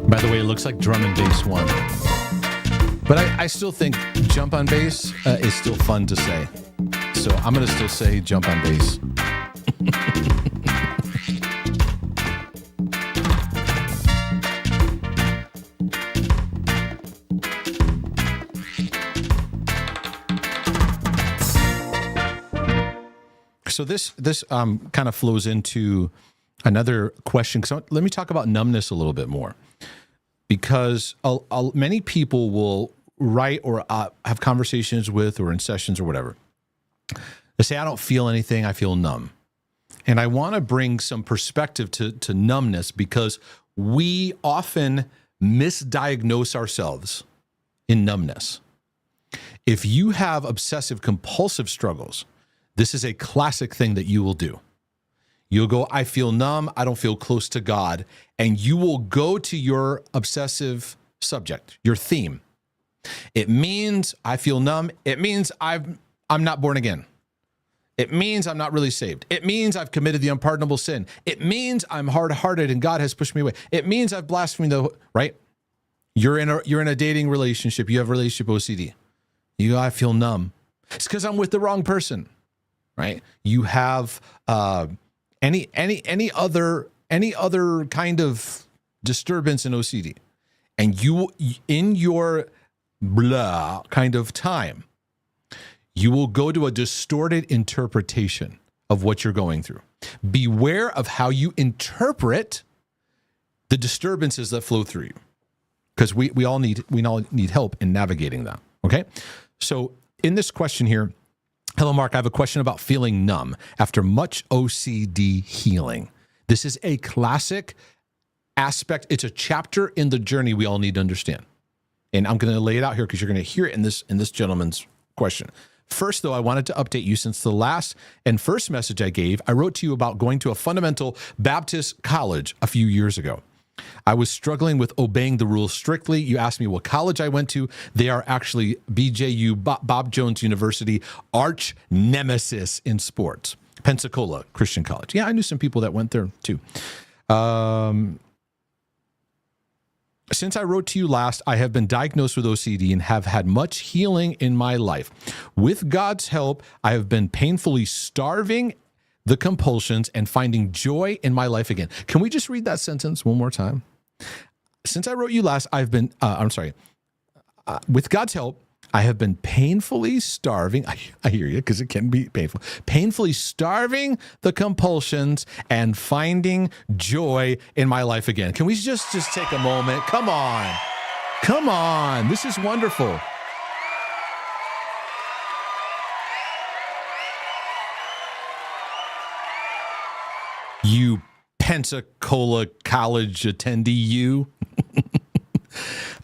By the way, it looks like drum and bass won. But I still think jump on bass is still fun to say. So I'm going to still say jump on bass. So this kind of flows into another question. So let me talk about numbness a little bit more. Because many people will write or have conversations with, or in sessions or whatever, they say, I don't feel anything, I feel numb. And I want to bring some perspective to numbness, because we often misdiagnose ourselves in numbness. If you have obsessive compulsive struggles, this is a classic thing that you will do. You'll go, I feel numb, I don't feel close to God. And you will go to your obsessive subject, your theme. It means I feel numb. It means I'm not born again. It means I'm not really saved. It means I've committed the unpardonable sin. It means I'm hard-hearted and God has pushed me away. It means I've blasphemed right? You're in a dating relationship. You have relationship OCD. You go, I feel numb. It's because I'm with the wrong person, right? You have any other kind of disturbance in OCD, and you in your blah kind of time, you will go to a distorted interpretation of what you're going through. Beware of how you interpret the disturbances that flow through you, because we all need help in navigating that. Okay. So in this question here, hello, Mark, I have a question about feeling numb after much OCD healing. This is a classic aspect. It's a chapter in the journey we all need to understand. And I'm going to lay it out here because you're going to hear it in this gentleman's question. First, though, I wanted to update you since the last and first message I gave. I wrote to you about going to a fundamental Baptist college a few years ago. I was struggling with obeying the rules strictly. You asked me what college I went to. They are actually BJU, Bob Jones University, arch nemesis in sports. Pensacola Christian College. Yeah, I knew some people that went there too. Since I wrote to you last, I have been diagnosed with OCD and have had much healing in my life. With God's help, I have been painfully starving the compulsions and finding joy in my life again. Can we just read that sentence one more time? Since I wrote you last, with God's help, I have been painfully starving. I hear you, because it can be painful. Painfully starving the compulsions and finding joy in my life again. Can we just take a moment? Come on. Come on. This is wonderful. You Pensacola College attendee, you.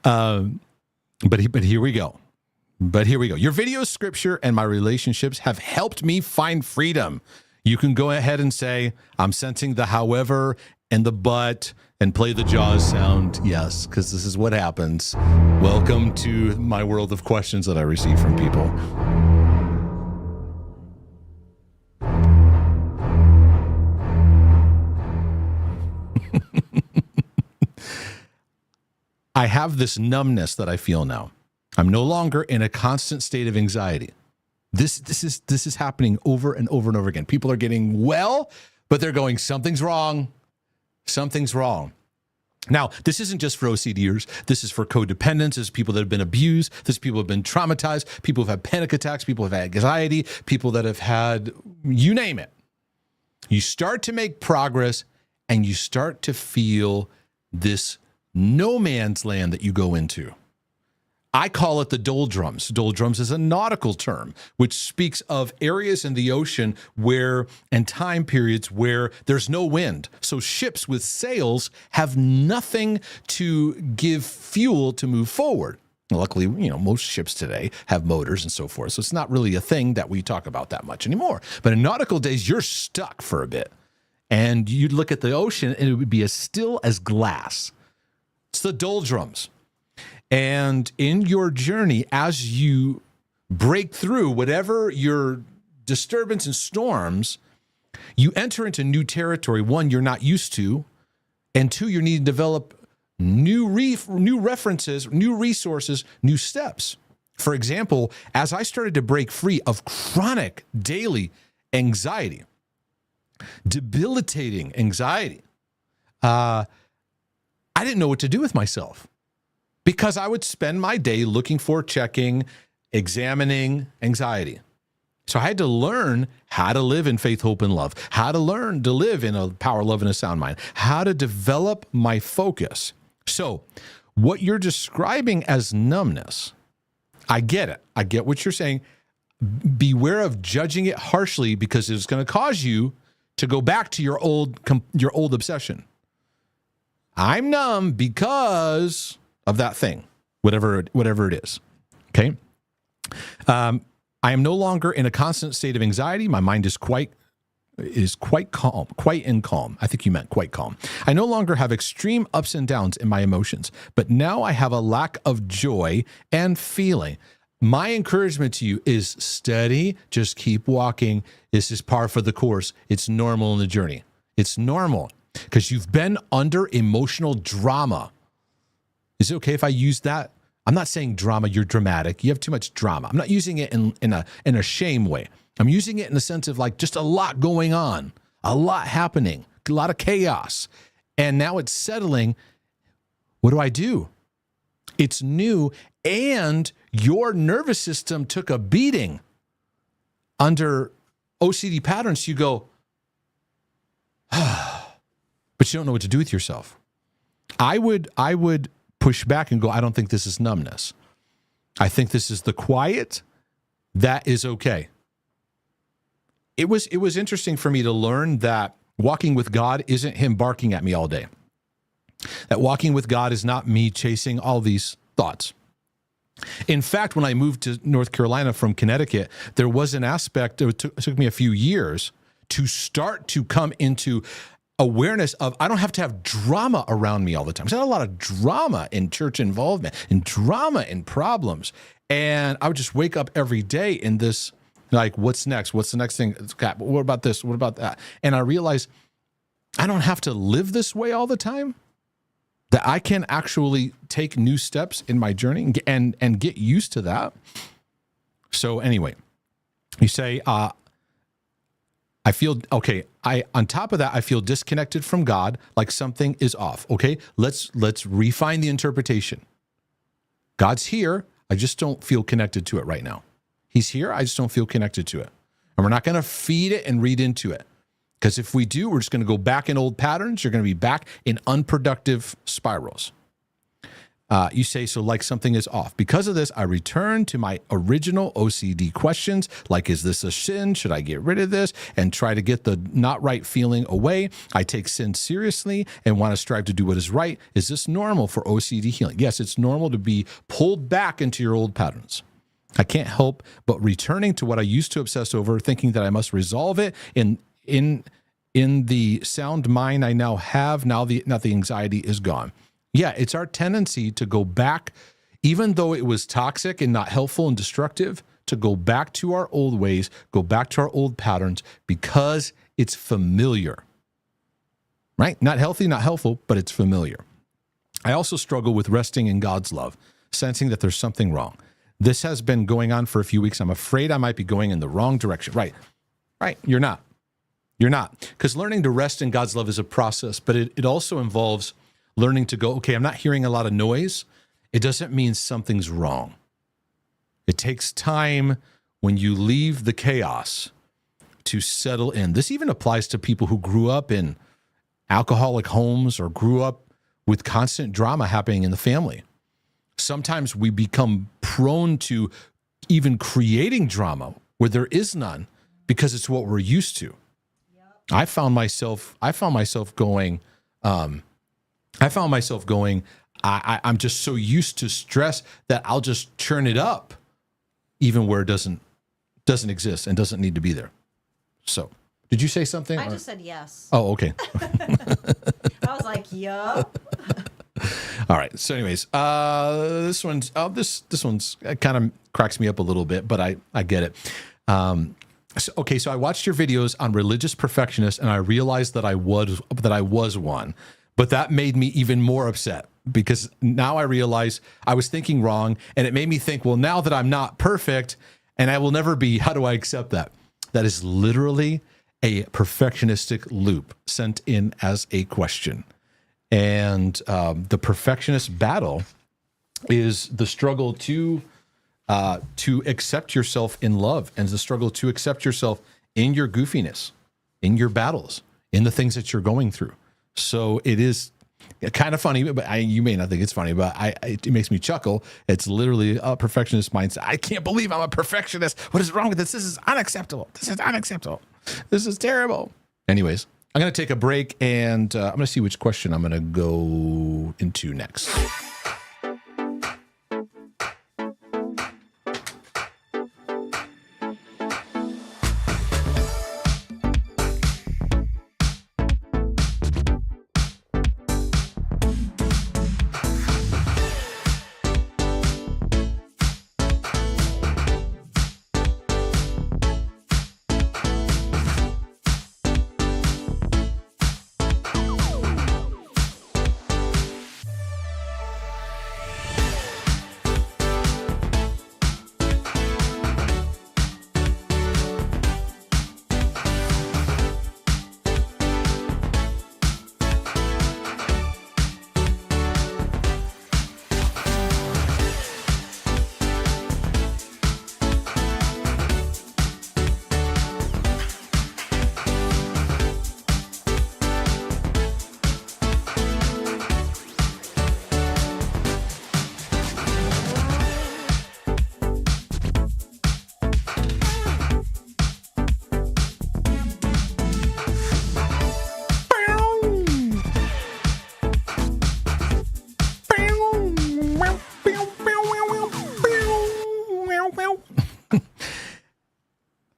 But here we go. Your video scripture and my relationships have helped me find freedom. You can go ahead and say, I'm sensing the however and the but and play the Jaws sound. Yes, because this is what happens. Welcome to my world of questions that I receive from people. I have this numbness that I feel now. I'm no longer in a constant state of anxiety. This is happening over and over and over again. People are getting well, but they're going, something's wrong. Something's wrong. Now, this isn't just for OCDers. This is for codependents. This is people that have been abused. This is people who have been traumatized. People who have had panic attacks. People who have had anxiety. People that have had, you name it. You start to make progress and you start to feel this no man's land that you go into. I call it the doldrums. Doldrums is a nautical term, which speaks of areas in the ocean and time periods where there's no wind. So ships with sails have nothing to give fuel to move forward. Luckily, most ships today have motors and so forth. So it's not really a thing that we talk about that much anymore. But in nautical days, you're stuck for a bit. And you'd look at the ocean and it would be as still as glass. It's the doldrums. And in your journey, as you break through whatever your disturbance and storms, you enter into new territory. One, you're not used to. And two, you need to develop new references, new resources, new steps. For example, as I started to break free of chronic daily anxiety, debilitating anxiety, I didn't know what to do with myself because I would spend my day looking for, checking, examining anxiety. So I had to learn how to live in faith, hope, and love, how to learn to live in a power, love, and a sound mind, how to develop my focus. So what you're describing as numbness, I get it. I get what you're saying. Beware of judging it harshly because it's going to cause you to go back to your old obsession. I'm numb because of that thing, whatever it is. Okay. I am no longer in a constant state of anxiety. My mind is quite calm. I think you meant quite calm. I no longer have extreme ups and downs in my emotions, but now I have a lack of joy and feeling. My encouragement to you is steady. Just keep walking. This is par for the course. It's normal in the journey. It's normal. Because you've been under emotional drama. Is it okay if I use that? I'm not saying drama, you're dramatic. You have too much drama. I'm not using it in a shame way. I'm using it in the sense of like just a lot going on, a lot happening, a lot of chaos. And now it's settling. What do? It's new and your nervous system took a beating under OCD patterns, you go, but you don't know what to do with yourself. I would push back and go, I don't think this is numbness. I think this is the quiet that is okay. It was interesting for me to learn that walking with God isn't him barking at me all day. That walking with God is not me chasing all these thoughts. In fact, when I moved to North Carolina from Connecticut, there was an aspect, it took me a few years to start to come into awareness of, I don't have to have drama around me all the time. There's not a lot of drama in church involvement and drama in problems. And I would just wake up every day in this, like, what's next? What's the next thing? What about this? What about that? And I realized I don't have to live this way all the time, that I can actually take new steps in my journey and get used to that. So anyway, you say, I feel, okay, on top of that, I feel disconnected from God, like something is off. Okay, let's refine the interpretation. God's here, I just don't feel connected to it right now. He's here, I just don't feel connected to it. And we're not going to feed it and read into it. Because if we do, we're just going to go back in old patterns. You're going to be back in unproductive spirals. You say, so like something is off. Because of this, I return to my original OCD questions, like, is this a sin? Should I get rid of this? And try to get the not right feeling away. I take sin seriously and want to strive to do what is right. Is this normal for OCD healing? Yes, it's normal to be pulled back into your old patterns. I can't help but returning to what I used to obsess over, thinking that I must resolve it in the sound mind I now have. Now the anxiety is gone. Yeah, it's our tendency to go back, even though it was toxic and not helpful and destructive, to go back to our old ways, go back to our old patterns, because it's familiar, right? Not healthy, not helpful, but it's familiar. I also struggle with resting in God's love, sensing that there's something wrong. This has been going on for a few weeks. I'm afraid I might be going in the wrong direction. Right. You're not. Because learning to rest in God's love is a process, but it also involves learning to go, okay, I'm not hearing a lot of noise. It doesn't mean something's wrong. It takes time when you leave the chaos to settle in. This even applies to people who grew up in alcoholic homes or grew up with constant drama happening in the family. Sometimes we become prone to even creating drama where there is none because it's what we're used to. Yep. I found myself going, I'm just so used to stress that I'll just churn it up even where it doesn't exist and doesn't need to be there. So, did you say something? I just said yes. Oh, okay. I was like, yup. All right. So anyways, this one's kind of cracks me up a little bit, but I get it. So I watched your videos on religious perfectionists and I realized that I was one, but that made me even more upset because now I realize I was thinking wrong and it made me think, well, now that I'm not perfect and I will never be, how do I accept that? That is literally a perfectionistic loop sent in as a question. And the perfectionist battle is the struggle to accept yourself in love and the struggle to accept yourself in your goofiness, in your battles, in the things that you're going through. So it is kind of funny, but you may not think it's funny, but it makes me chuckle. It's literally a perfectionist mindset. I can't believe I'm a perfectionist. What is wrong with this? This is unacceptable. This is unacceptable. This is terrible. Anyways, I'm going to take a break and I'm going to see which question I'm going to go into next.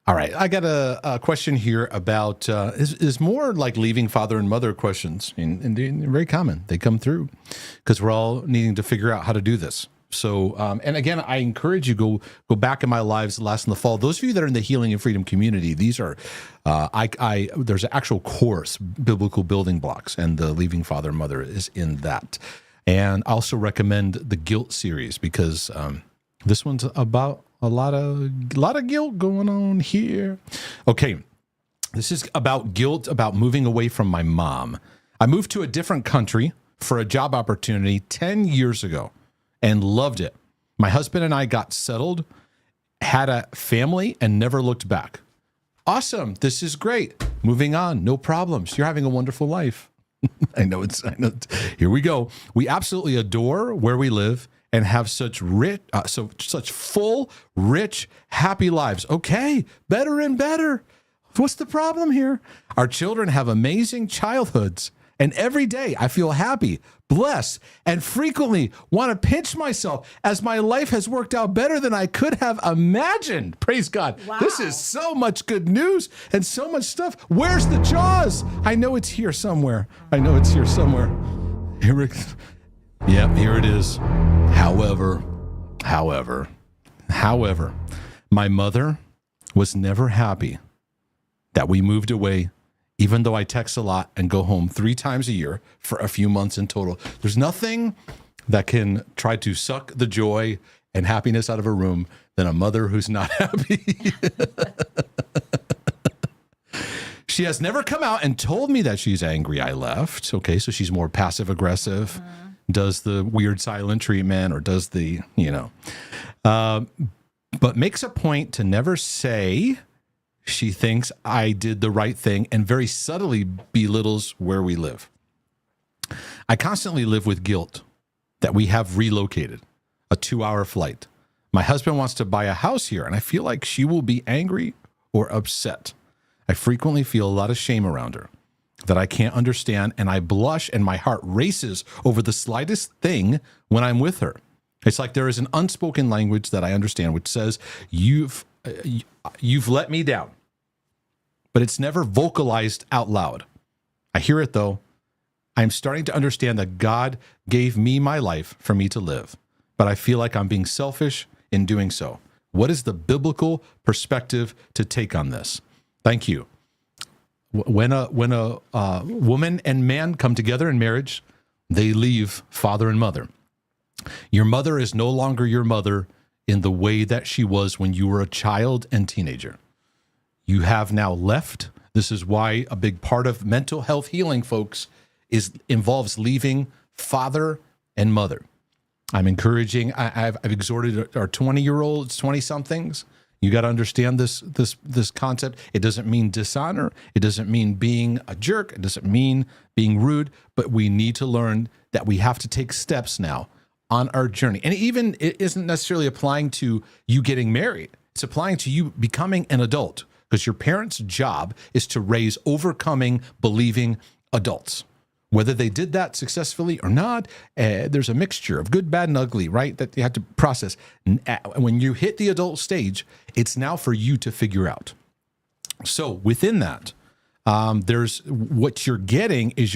All right, I got a question here about is more like leaving father and mother questions, and they're very common. They come through because we're all needing to figure out how to do this. So, and again, I encourage you go back in my lives last in the fall. Those of you that are in the Healing and Freedom community, these are there's an actual course, biblical building blocks, and the leaving father and mother is in that. And I also recommend the guilt series because this one's about a lot of guilt going on here. Okay, this is about guilt about moving away from my mom. I moved to a different country for a job opportunity 10 years ago and loved it. My husband and I got settled, had a family, and never looked back. Awesome, this is great. Moving on, no problems. You're having a wonderful life. I know. Here we go. We absolutely adore where we live and have such full, rich, happy lives. Okay, better and better. What's the problem here? Our children have amazing childhoods, and every day I feel happy, blessed, and frequently want to pinch myself as my life has worked out better than I could have imagined. Praise God. Wow. This is so much good news and so much stuff. Where's the jaws? I know it's here somewhere. Here it is. However, my mother was never happy that we moved away, even though I text a lot and go home 3 times a year for a few months in total. There's nothing that can try to suck the joy and happiness out of a room than a mother who's not happy. She has never come out and told me that she's angry I left. Okay, so she's more passive aggressive, does the weird silent treatment, or does the, but makes a point to never say she thinks I did the right thing and very subtly belittles where we live. I constantly live with guilt that we have relocated, a 2-hour flight. My husband wants to buy a house here, and I feel like she will be angry or upset. I frequently feel a lot of shame around her that I can't understand, and I blush and my heart races over the slightest thing when I'm with her. It's like there is an unspoken language that I understand, which says, you've let me down, but it's never vocalized out loud. I hear it though. I'm starting to understand that God gave me my life for me to live, but I feel like I'm being selfish in doing so. What is the biblical perspective to take on this? Thank you. When a woman and man come together in marriage, they leave father and mother. Your mother is no longer your mother in the way that she was when you were a child and teenager. You have now left. This is why a big part of mental health healing, folks, involves leaving father and mother. I'm encouraging, I've exhorted our 20-year-olds, 20-somethings. You got to understand this concept. It doesn't mean dishonor. It doesn't mean being a jerk. It doesn't mean being rude, but we need to learn that we have to take steps now on our journey. And even it isn't necessarily applying to you getting married. It's applying to you becoming an adult, because your parents' job is to raise overcoming, believing adults. Whether they did that successfully or not, there's a mixture of good, bad, and ugly, right? That you have to process. When you hit the adult stage, it's now for you to figure out. So within that, there's what you're getting is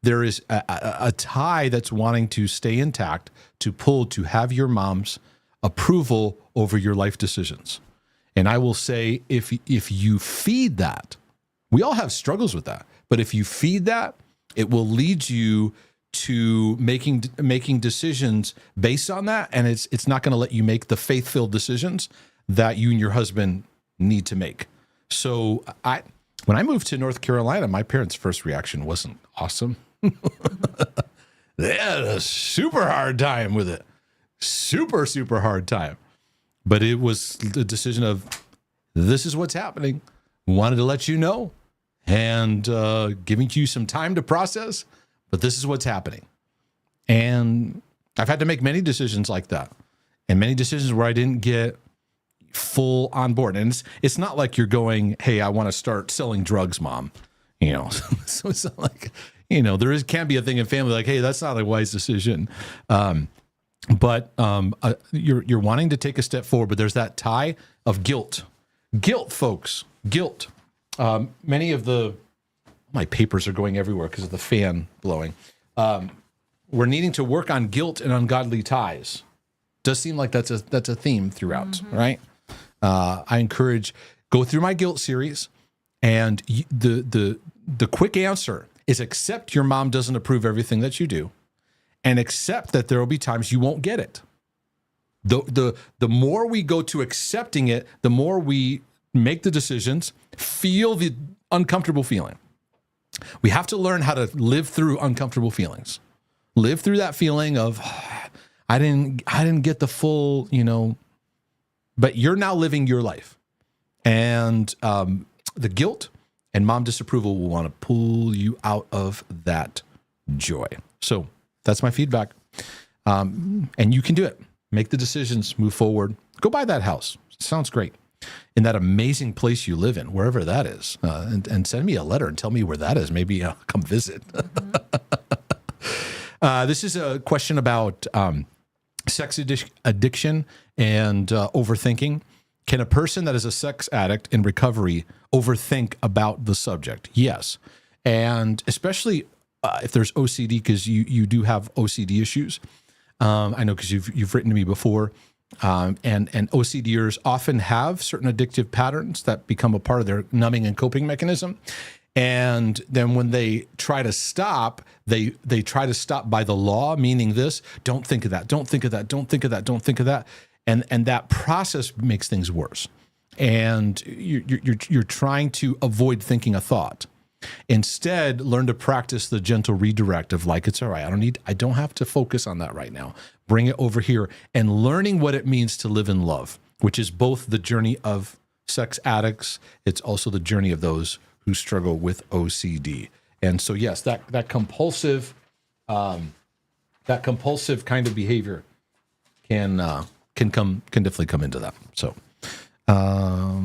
there is a tie that's wanting to stay intact, to have your mom's approval over your life decisions. And I will say, if you feed that, we all have struggles with that, but if you feed that, it will lead you to making decisions based on that, and it's not going to let you make the faith-filled decisions that you and your husband need to make. So when I moved to North Carolina, my parents' first reaction wasn't awesome. They had a super hard time with it. Super, super hard time. But it was the decision of, this is what's happening. Wanted to let you know. And giving you some time to process, but this is what's happening. And I've had to make many decisions like that, and many decisions where I didn't get full on board. And it's not like you're going, hey, I want to start selling drugs, Mom. So it's not like, can't be a thing in family like, hey, that's not a wise decision. But you're wanting to take a step forward, but there's that tie of guilt Guilt, folks. Guilt. Many of my papers are going everywhere because of the fan blowing. We're needing to work on guilt and ungodly ties. Does seem like that's a theme throughout, right? I encourage, go through my guilt series, and the quick answer is accept your mom doesn't approve everything that you do, and accept that there will be times you won't get it. The more we go to accepting it, the more we make the decisions, feel the uncomfortable feeling. We have to learn how to live through uncomfortable feelings. Live through that feeling of, I didn't get the full, but you're now living your life. And the guilt and mom disapproval will want to pull you out of that joy. So that's my feedback. And you can do it. Make the decisions, move forward. Go buy that house. Sounds great. In that amazing place you live in, wherever that is. And send me a letter and tell me where that is. Maybe I'll come visit. This is a question about sex addiction and overthinking. Can a person that is a sex addict in recovery overthink about the subject? Yes. And especially if there's OCD, because you do have OCD issues. I know because you've written to me before. And OCDers often have certain addictive patterns that become a part of their numbing and coping mechanism. And then when they try to stop, they try to stop by the law, meaning this, don't think of that, don't think of that, don't think of that, don't think of that. And that process makes things worse. And you're trying to avoid thinking a thought. Instead, learn to practice the gentle redirect of like, it's all right. I don't have to focus on that right now. Bring it over here, and learning what it means to live in love, which is both the journey of sex addicts. It's also the journey of those who struggle with OCD. And so, yes, that compulsive kind of behavior can definitely come into that. So, let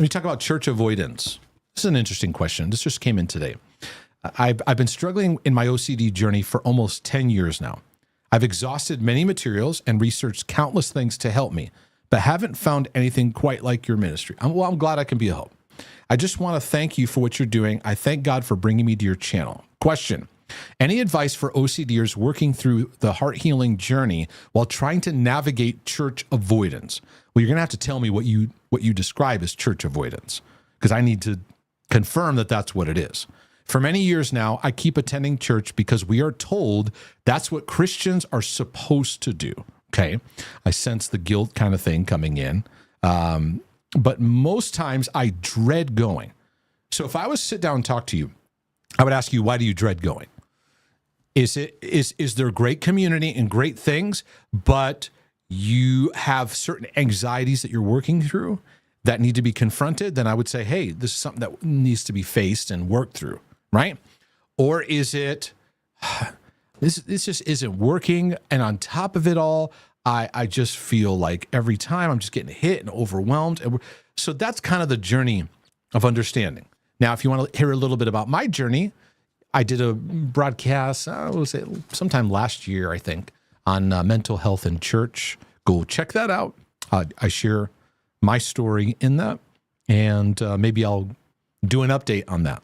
me talk about church avoidance. This is an interesting question. This just came in today. I've been struggling in my OCD journey for almost 10 years now. I've exhausted many materials and researched countless things to help me, but haven't found anything quite like your ministry. I'm glad I can be a help. I just want to thank you for what you're doing. I thank God for bringing me to your channel. Question: any advice for OCDers working through the heart healing journey while trying to navigate church avoidance? Well, you're going to have to tell me what you describe as church avoidance, because I need to confirm that that's what it is. For many years now, I keep attending church because we are told that's what Christians are supposed to do. Okay. I sense the guilt kind of thing coming in. But most times I dread going. So if I was to sit down and talk to you, I would ask you, why do you dread going? Is there great community and great things, but you have certain anxieties that you're working through that need to be confronted? Then I would say, hey, this is something that needs to be faced and worked through, right? Or is it, this just isn't working, and on top of it all, I just feel like every time I'm just getting hit and overwhelmed. So that's kind of the journey of understanding. Now, if you want to hear a little bit about my journey, I did a broadcast, sometime last year, I think, on mental health in church. Go check that out. I share my story in that, and maybe I'll do an update on that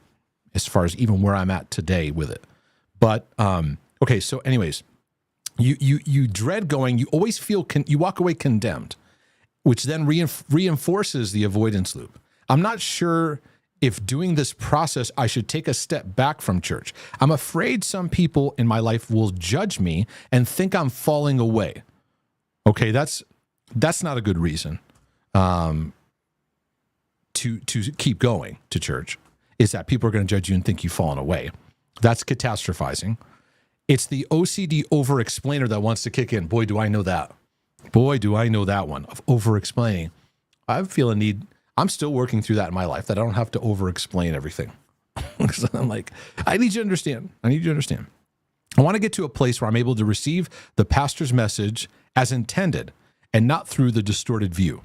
as far as even where I'm at today with it. But, okay, so anyways, you dread going, you always feel, you walk away condemned, which then reinforces the avoidance loop. I'm not sure if doing this process, I should take a step back from church. I'm afraid some people in my life will judge me and think I'm falling away. Okay, that's not a good reason to keep going to church, is that people are going to judge you and think you've fallen away. That's catastrophizing. It's the OCD over-explainer that wants to kick in. Boy, do I know that. Boy, do I know that one of over-explaining. I feel a need. I'm still working through that in my life, that I don't have to over-explain everything. So I'm like, I need you to understand. I need you to understand. I want to get to a place where I'm able to receive the pastor's message as intended and not through the distorted view.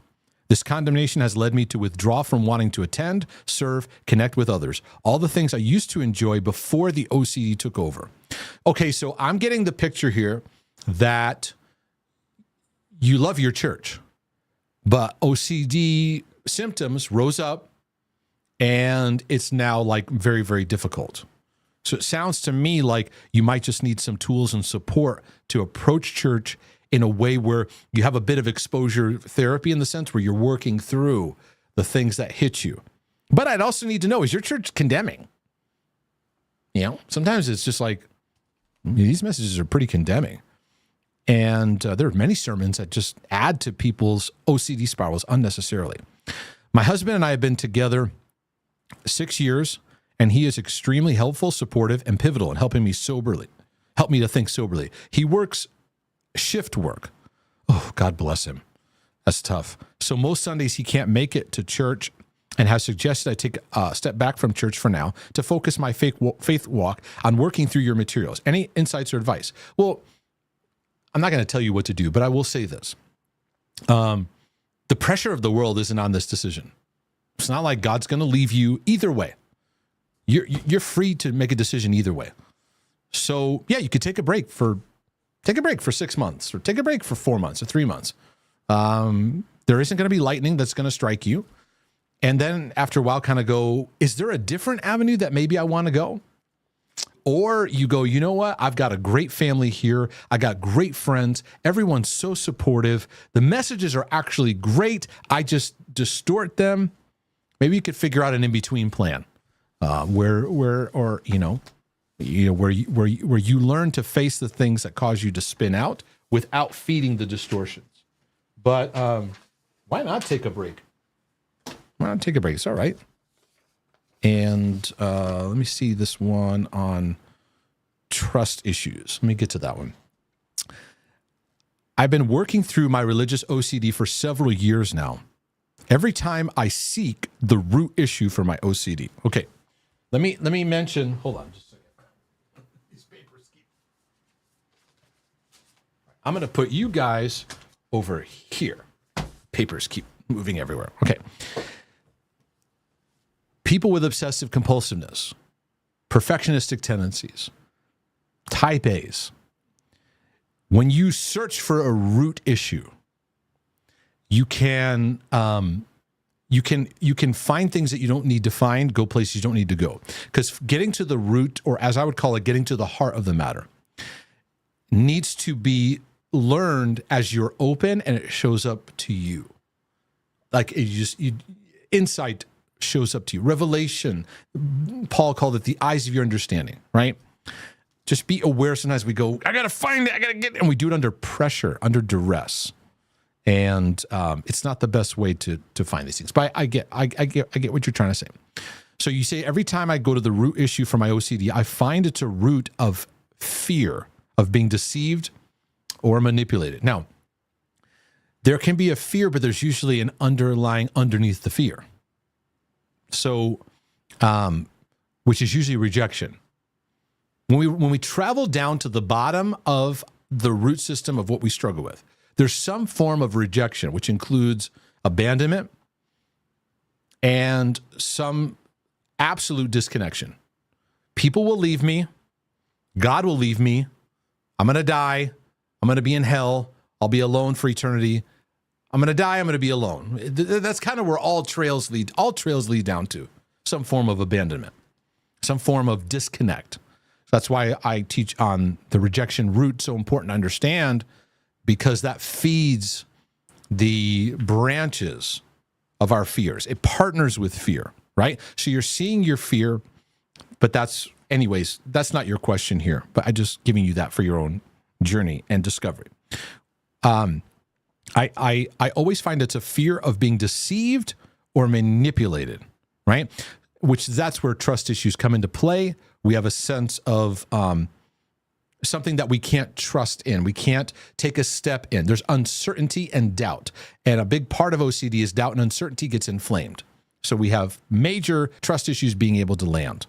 This condemnation has led me to withdraw from wanting to attend, serve, connect with others, all the things I used to enjoy before the OCD took over. Okay, so I'm getting the picture here that you love your church, but OCD symptoms rose up, and it's now like very, very difficult. So it sounds to me like you might just need some tools and support to approach church in a way where you have a bit of exposure therapy, in the sense where you're working through the things that hit you. But I'd also need to know, is your church condemning? Sometimes it's just like, these messages are pretty condemning. And there are many sermons that just add to people's OCD spirals unnecessarily. My husband and I have been together 6 years, and he is extremely helpful, supportive, and pivotal in helping me to think soberly. He works shift work. Oh, God bless him. That's tough. So most Sundays he can't make it to church, and has suggested I take a step back from church for now to focus my faith walk on working through your materials. Any insights or advice? Well, I'm not going to tell you what to do, but I will say this. The pressure of the world isn't on this decision. It's not like God's going to leave you either way. You're free to make a decision either way. So yeah, you could take a break for 6 months, or take a break for 4 months or 3 months. There isn't going to be lightning that's going to strike you. And then after a while kind of go, is there a different avenue that maybe I want to go? Or you go, you know what? I've got a great family here. I got great friends. Everyone's so supportive. The messages are actually great. I just distort them. Maybe you could figure out an in-between plan, where you learn to face the things that cause you to spin out without feeding the distortions. But why not take a break? Why not take a break? It's all right. And let me see this one on trust issues. Let me get to that one. I've been working through my religious OCD for several years now. Every time I seek the root issue for my OCD. Okay, let me mention. Hold on, just a second. These papers keep. I'm going to put you guys over here. Papers keep moving everywhere. Okay. People with obsessive compulsiveness, perfectionistic tendencies, type A's. When you search for a root issue, you can find things that you don't need to find, go places you don't need to go. Because getting to the root, or as I would call it, getting to the heart of the matter, needs to be learned as you're open and it shows up to you. Like insight shows up to you. Revelation, Paul called it the eyes of your understanding, right? Just be aware. Sometimes we go, I got to find it, I got to get it. And we do it under pressure, under duress. And it's not the best way to find these things. But I get what you're trying to say. So you say, every time I go to the root issue for my OCD, I find it's a root of fear of being deceived or manipulated. Now, there can be a fear, but there's usually an underlying underneath the fear. So, which is usually rejection. When we travel down to the bottom of the root system of what we struggle with, there's some form of rejection, which includes abandonment and some absolute disconnection. People will leave me. God will leave me. I'm going to die. I'm going to be in hell. I'll be alone for eternity. I'm going to die. I'm going to be alone. That's kind of where all trails lead. All trails lead down to some form of abandonment, some form of disconnect. That's why I teach on the rejection root, so important to understand, because that feeds the branches of our fears. It partners with fear, right? So you're seeing your fear, but that's not your question here, but I'm just giving you that for your own journey and discovery. I always find it's a fear of being deceived or manipulated, right? That's where trust issues come into play. We have a sense of something that we can't trust in. We can't take a step in. There's uncertainty and doubt. And a big part of OCD is doubt and uncertainty gets inflamed. So we have major trust issues being able to land.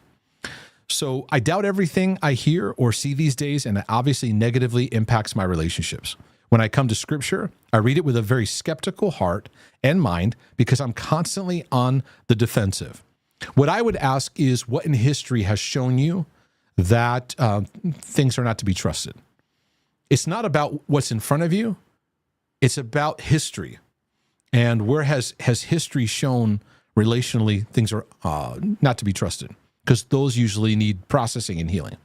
So I doubt everything I hear or see these days, and it obviously negatively impacts my relationships. When I come to scripture, I read it with a very skeptical heart and mind because I'm constantly on the defensive. What I would ask is, what in history has shown you that things are not to be trusted? It's not about what's in front of you. It's about history. And where has history shown relationally things are not to be trusted? Because those usually need processing and healing.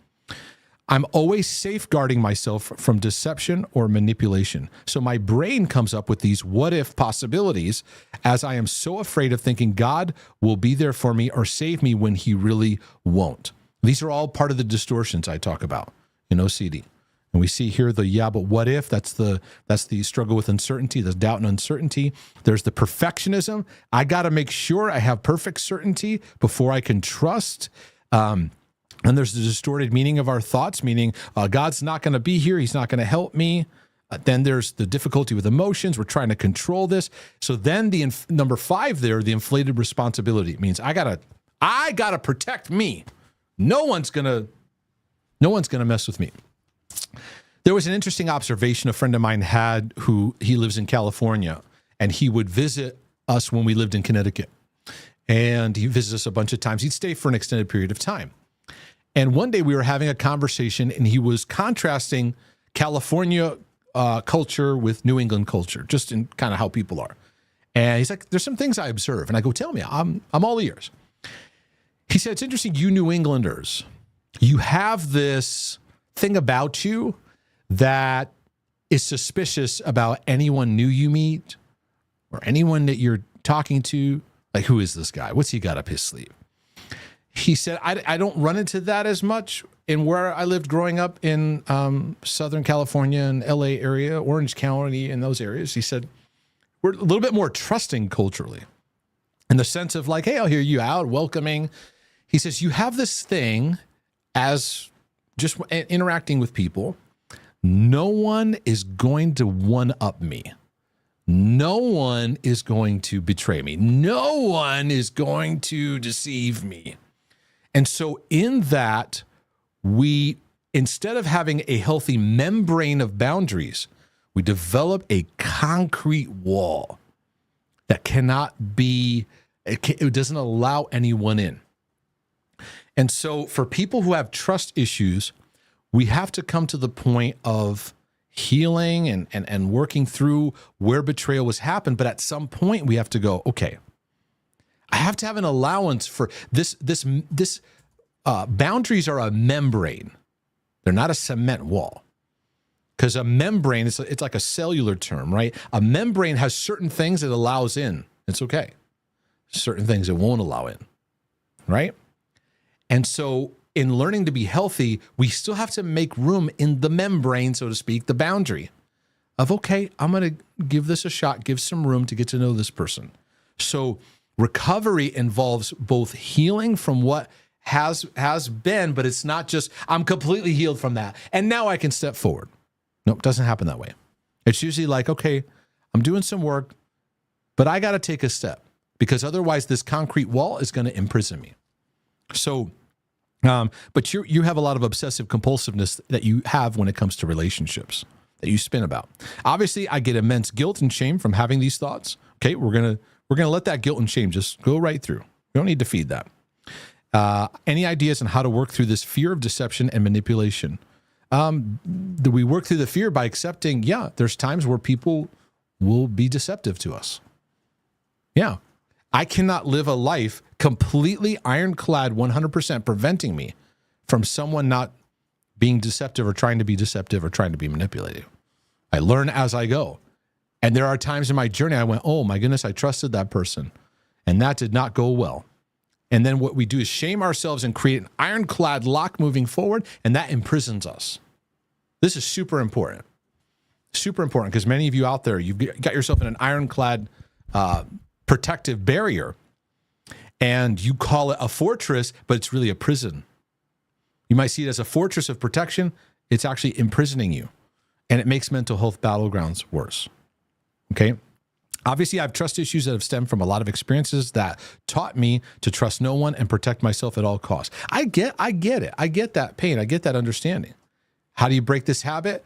I'm always safeguarding myself from deception or manipulation. So my brain comes up with these what if possibilities as I am so afraid of thinking God will be there for me or save me when he really won't. These are all part of the distortions I talk about in OCD. And we see here the but what if? That's the struggle with uncertainty, the doubt and uncertainty. There's the perfectionism. I got to make sure I have perfect certainty before I can trust. And there's the distorted meaning of our thoughts, meaning God's not going to be here. He's not going to help me. Then there's the difficulty with emotions. We're trying to control this. So then the number 5 there, the inflated responsibility. It means I gotta protect me. No one's gonna mess with me. There was an interesting observation a friend of mine had he lives in California, and he would visit us when we lived in Connecticut. And he visited us a bunch of times. He'd stay for an extended period of time. And one day we were having a conversation, and he was contrasting California culture with New England culture, just in kind of how people are. And he's like, there's some things I observe. And I go, tell me, I'm all ears. He said, it's interesting, you New Englanders, you have this thing about you that is suspicious about anyone new you meet or anyone that you're talking to. Like, who is this guy? What's he got up his sleeve? He said, I don't run into that as much in where I lived growing up in Southern California and LA area, Orange County, and those areas. He said, we're a little bit more trusting culturally in the sense of like, hey, I'll hear you out, welcoming. He says, you have this thing as just interacting with people. No one is going to one-up me. No one is going to betray me. No one is going to deceive me. And so in that, we, instead of having a healthy membrane of boundaries, we develop a concrete wall that cannot be, it doesn't allow anyone in. And so for people who have trust issues, we have to come to the point of healing and working through where betrayal was happened. But at some point we have to go, okay, I have to have an allowance for this. Boundaries are a membrane. They're not a cement wall. Because a membrane, it's like a cellular term, right? A membrane has certain things it allows in. It's okay. Certain things it won't allow in, right? And so in learning to be healthy, we still have to make room in the membrane, so to speak, the boundary of, okay, I'm going to give this a shot, give some room to get to know this person. So recovery involves both healing from what has been, but it's not just, I'm completely healed from that, and now I can step forward. Nope, it doesn't happen that way. It's usually like, okay, I'm doing some work, but I got to take a step because otherwise this concrete wall is going to imprison me. So, but you have a lot of obsessive compulsiveness that you have when it comes to relationships that you spin about. Obviously, I get immense guilt and shame from having these thoughts. Okay, we're gonna let that guilt and shame just go right through. We don't need to feed that. Any ideas on how to work through this fear of deception and manipulation? Do we work through the fear by accepting, yeah, there's times where people will be deceptive to us. Yeah. I cannot live a life completely ironclad 100% preventing me from someone not being deceptive or trying to be deceptive or trying to be manipulative. I learn as I go. And there are times in my journey I went, oh my goodness, I trusted that person. And that did not go well. And then what we do is shame ourselves and create an ironclad lock moving forward, and that imprisons us. This is super important. Super important because many of you out there, you've got yourself in an ironclad protective barrier, and you call it a fortress, but it's really a prison. You might see it as a fortress of protection. It's actually imprisoning you, and it makes mental health battlegrounds worse. Okay. Obviously, I have trust issues that have stemmed from a lot of experiences that taught me to trust no one and protect myself at all costs. I get it. I get that pain. I get that understanding. How do you break this habit?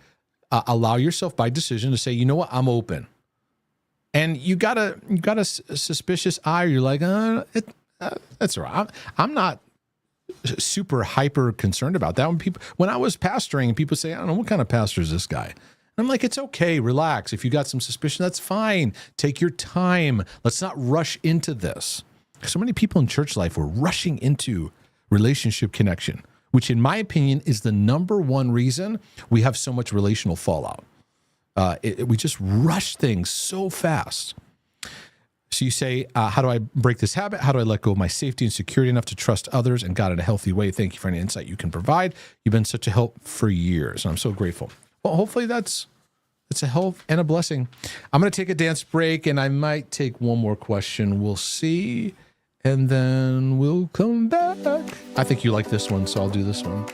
Allow yourself by decision to say, you know what, I'm open. And you got a suspicious eye. You're like, that's all right. I'm not super hyper concerned about that. When I was pastoring, and people say, I don't know, what kind of pastor is this guy? I'm like, it's okay. Relax. If you got some suspicion, that's fine. Take your time. Let's not rush into this. So many people in church life were rushing into relationship connection, which in my opinion is the number one reason we have so much relational fallout. We just rush things so fast. So you say, how do I break this habit? How do I let go of my safety and security enough to trust others and God in a healthy way? Thank you for any insight you can provide. You've been such a help for years, and I'm so grateful. Well, hopefully it's a help and a blessing. I'm going to take a dance break, and I might take one more question. We'll see, and then we'll come back. I think you like this one, so I'll do this one.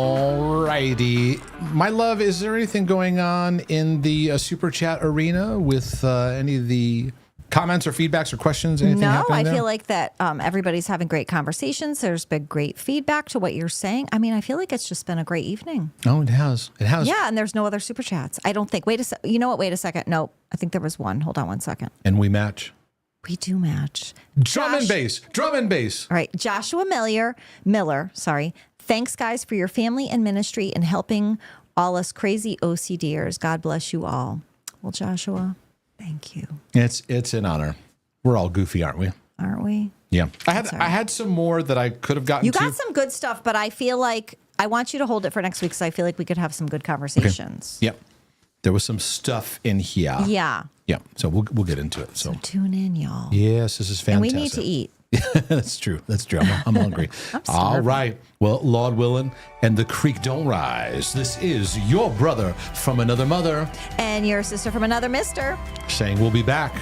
Alrighty. My love, is there anything going on in the super chat arena with any of the comments or feedbacks or questions? Anything No, happening I there? feel like that everybody's having great conversations. There's been great feedback to what you're saying. I mean, I feel like it's just been a great evening. Oh, it has. It has. Yeah, and there's no other super chats. I don't think. Wait a second. You know what? Wait a second. Nope. I think there was one. Hold on one second. And we match. We do match. Drum and bass. Drum and bass. All right. Joshua Miller, sorry. Thanks, guys, for your family and ministry and helping all us crazy OCDers. God bless you all. Well, Joshua, thank you. It's an honor. We're all goofy, aren't we? Aren't we? Yeah. I had some more that I could have gotten You to. got some good stuff, but I feel like I want you to hold it for next week because I feel like we could have some good conversations. Yep. There was some stuff in here. Yeah. Yeah. So we'll get into it. So Tune in, y'all. yes, this is fantastic. And we need to eat. That's true. I'm hungry. All right. Well, Lord willing, and the creek don't rise. This is your brother from another mother And your sister from another mister. saying we'll be back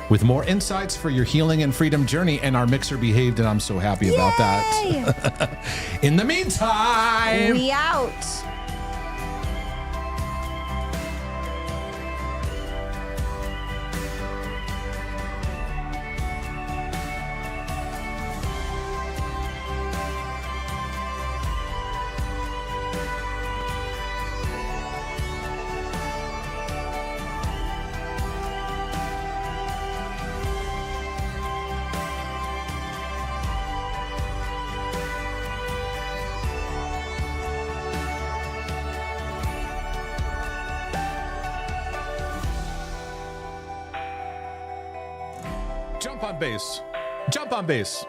with more insights for your healing and freedom journey. And our mixer behaved, and I'm so happy about that. In the meantime, We out. jump on base. Jump on base.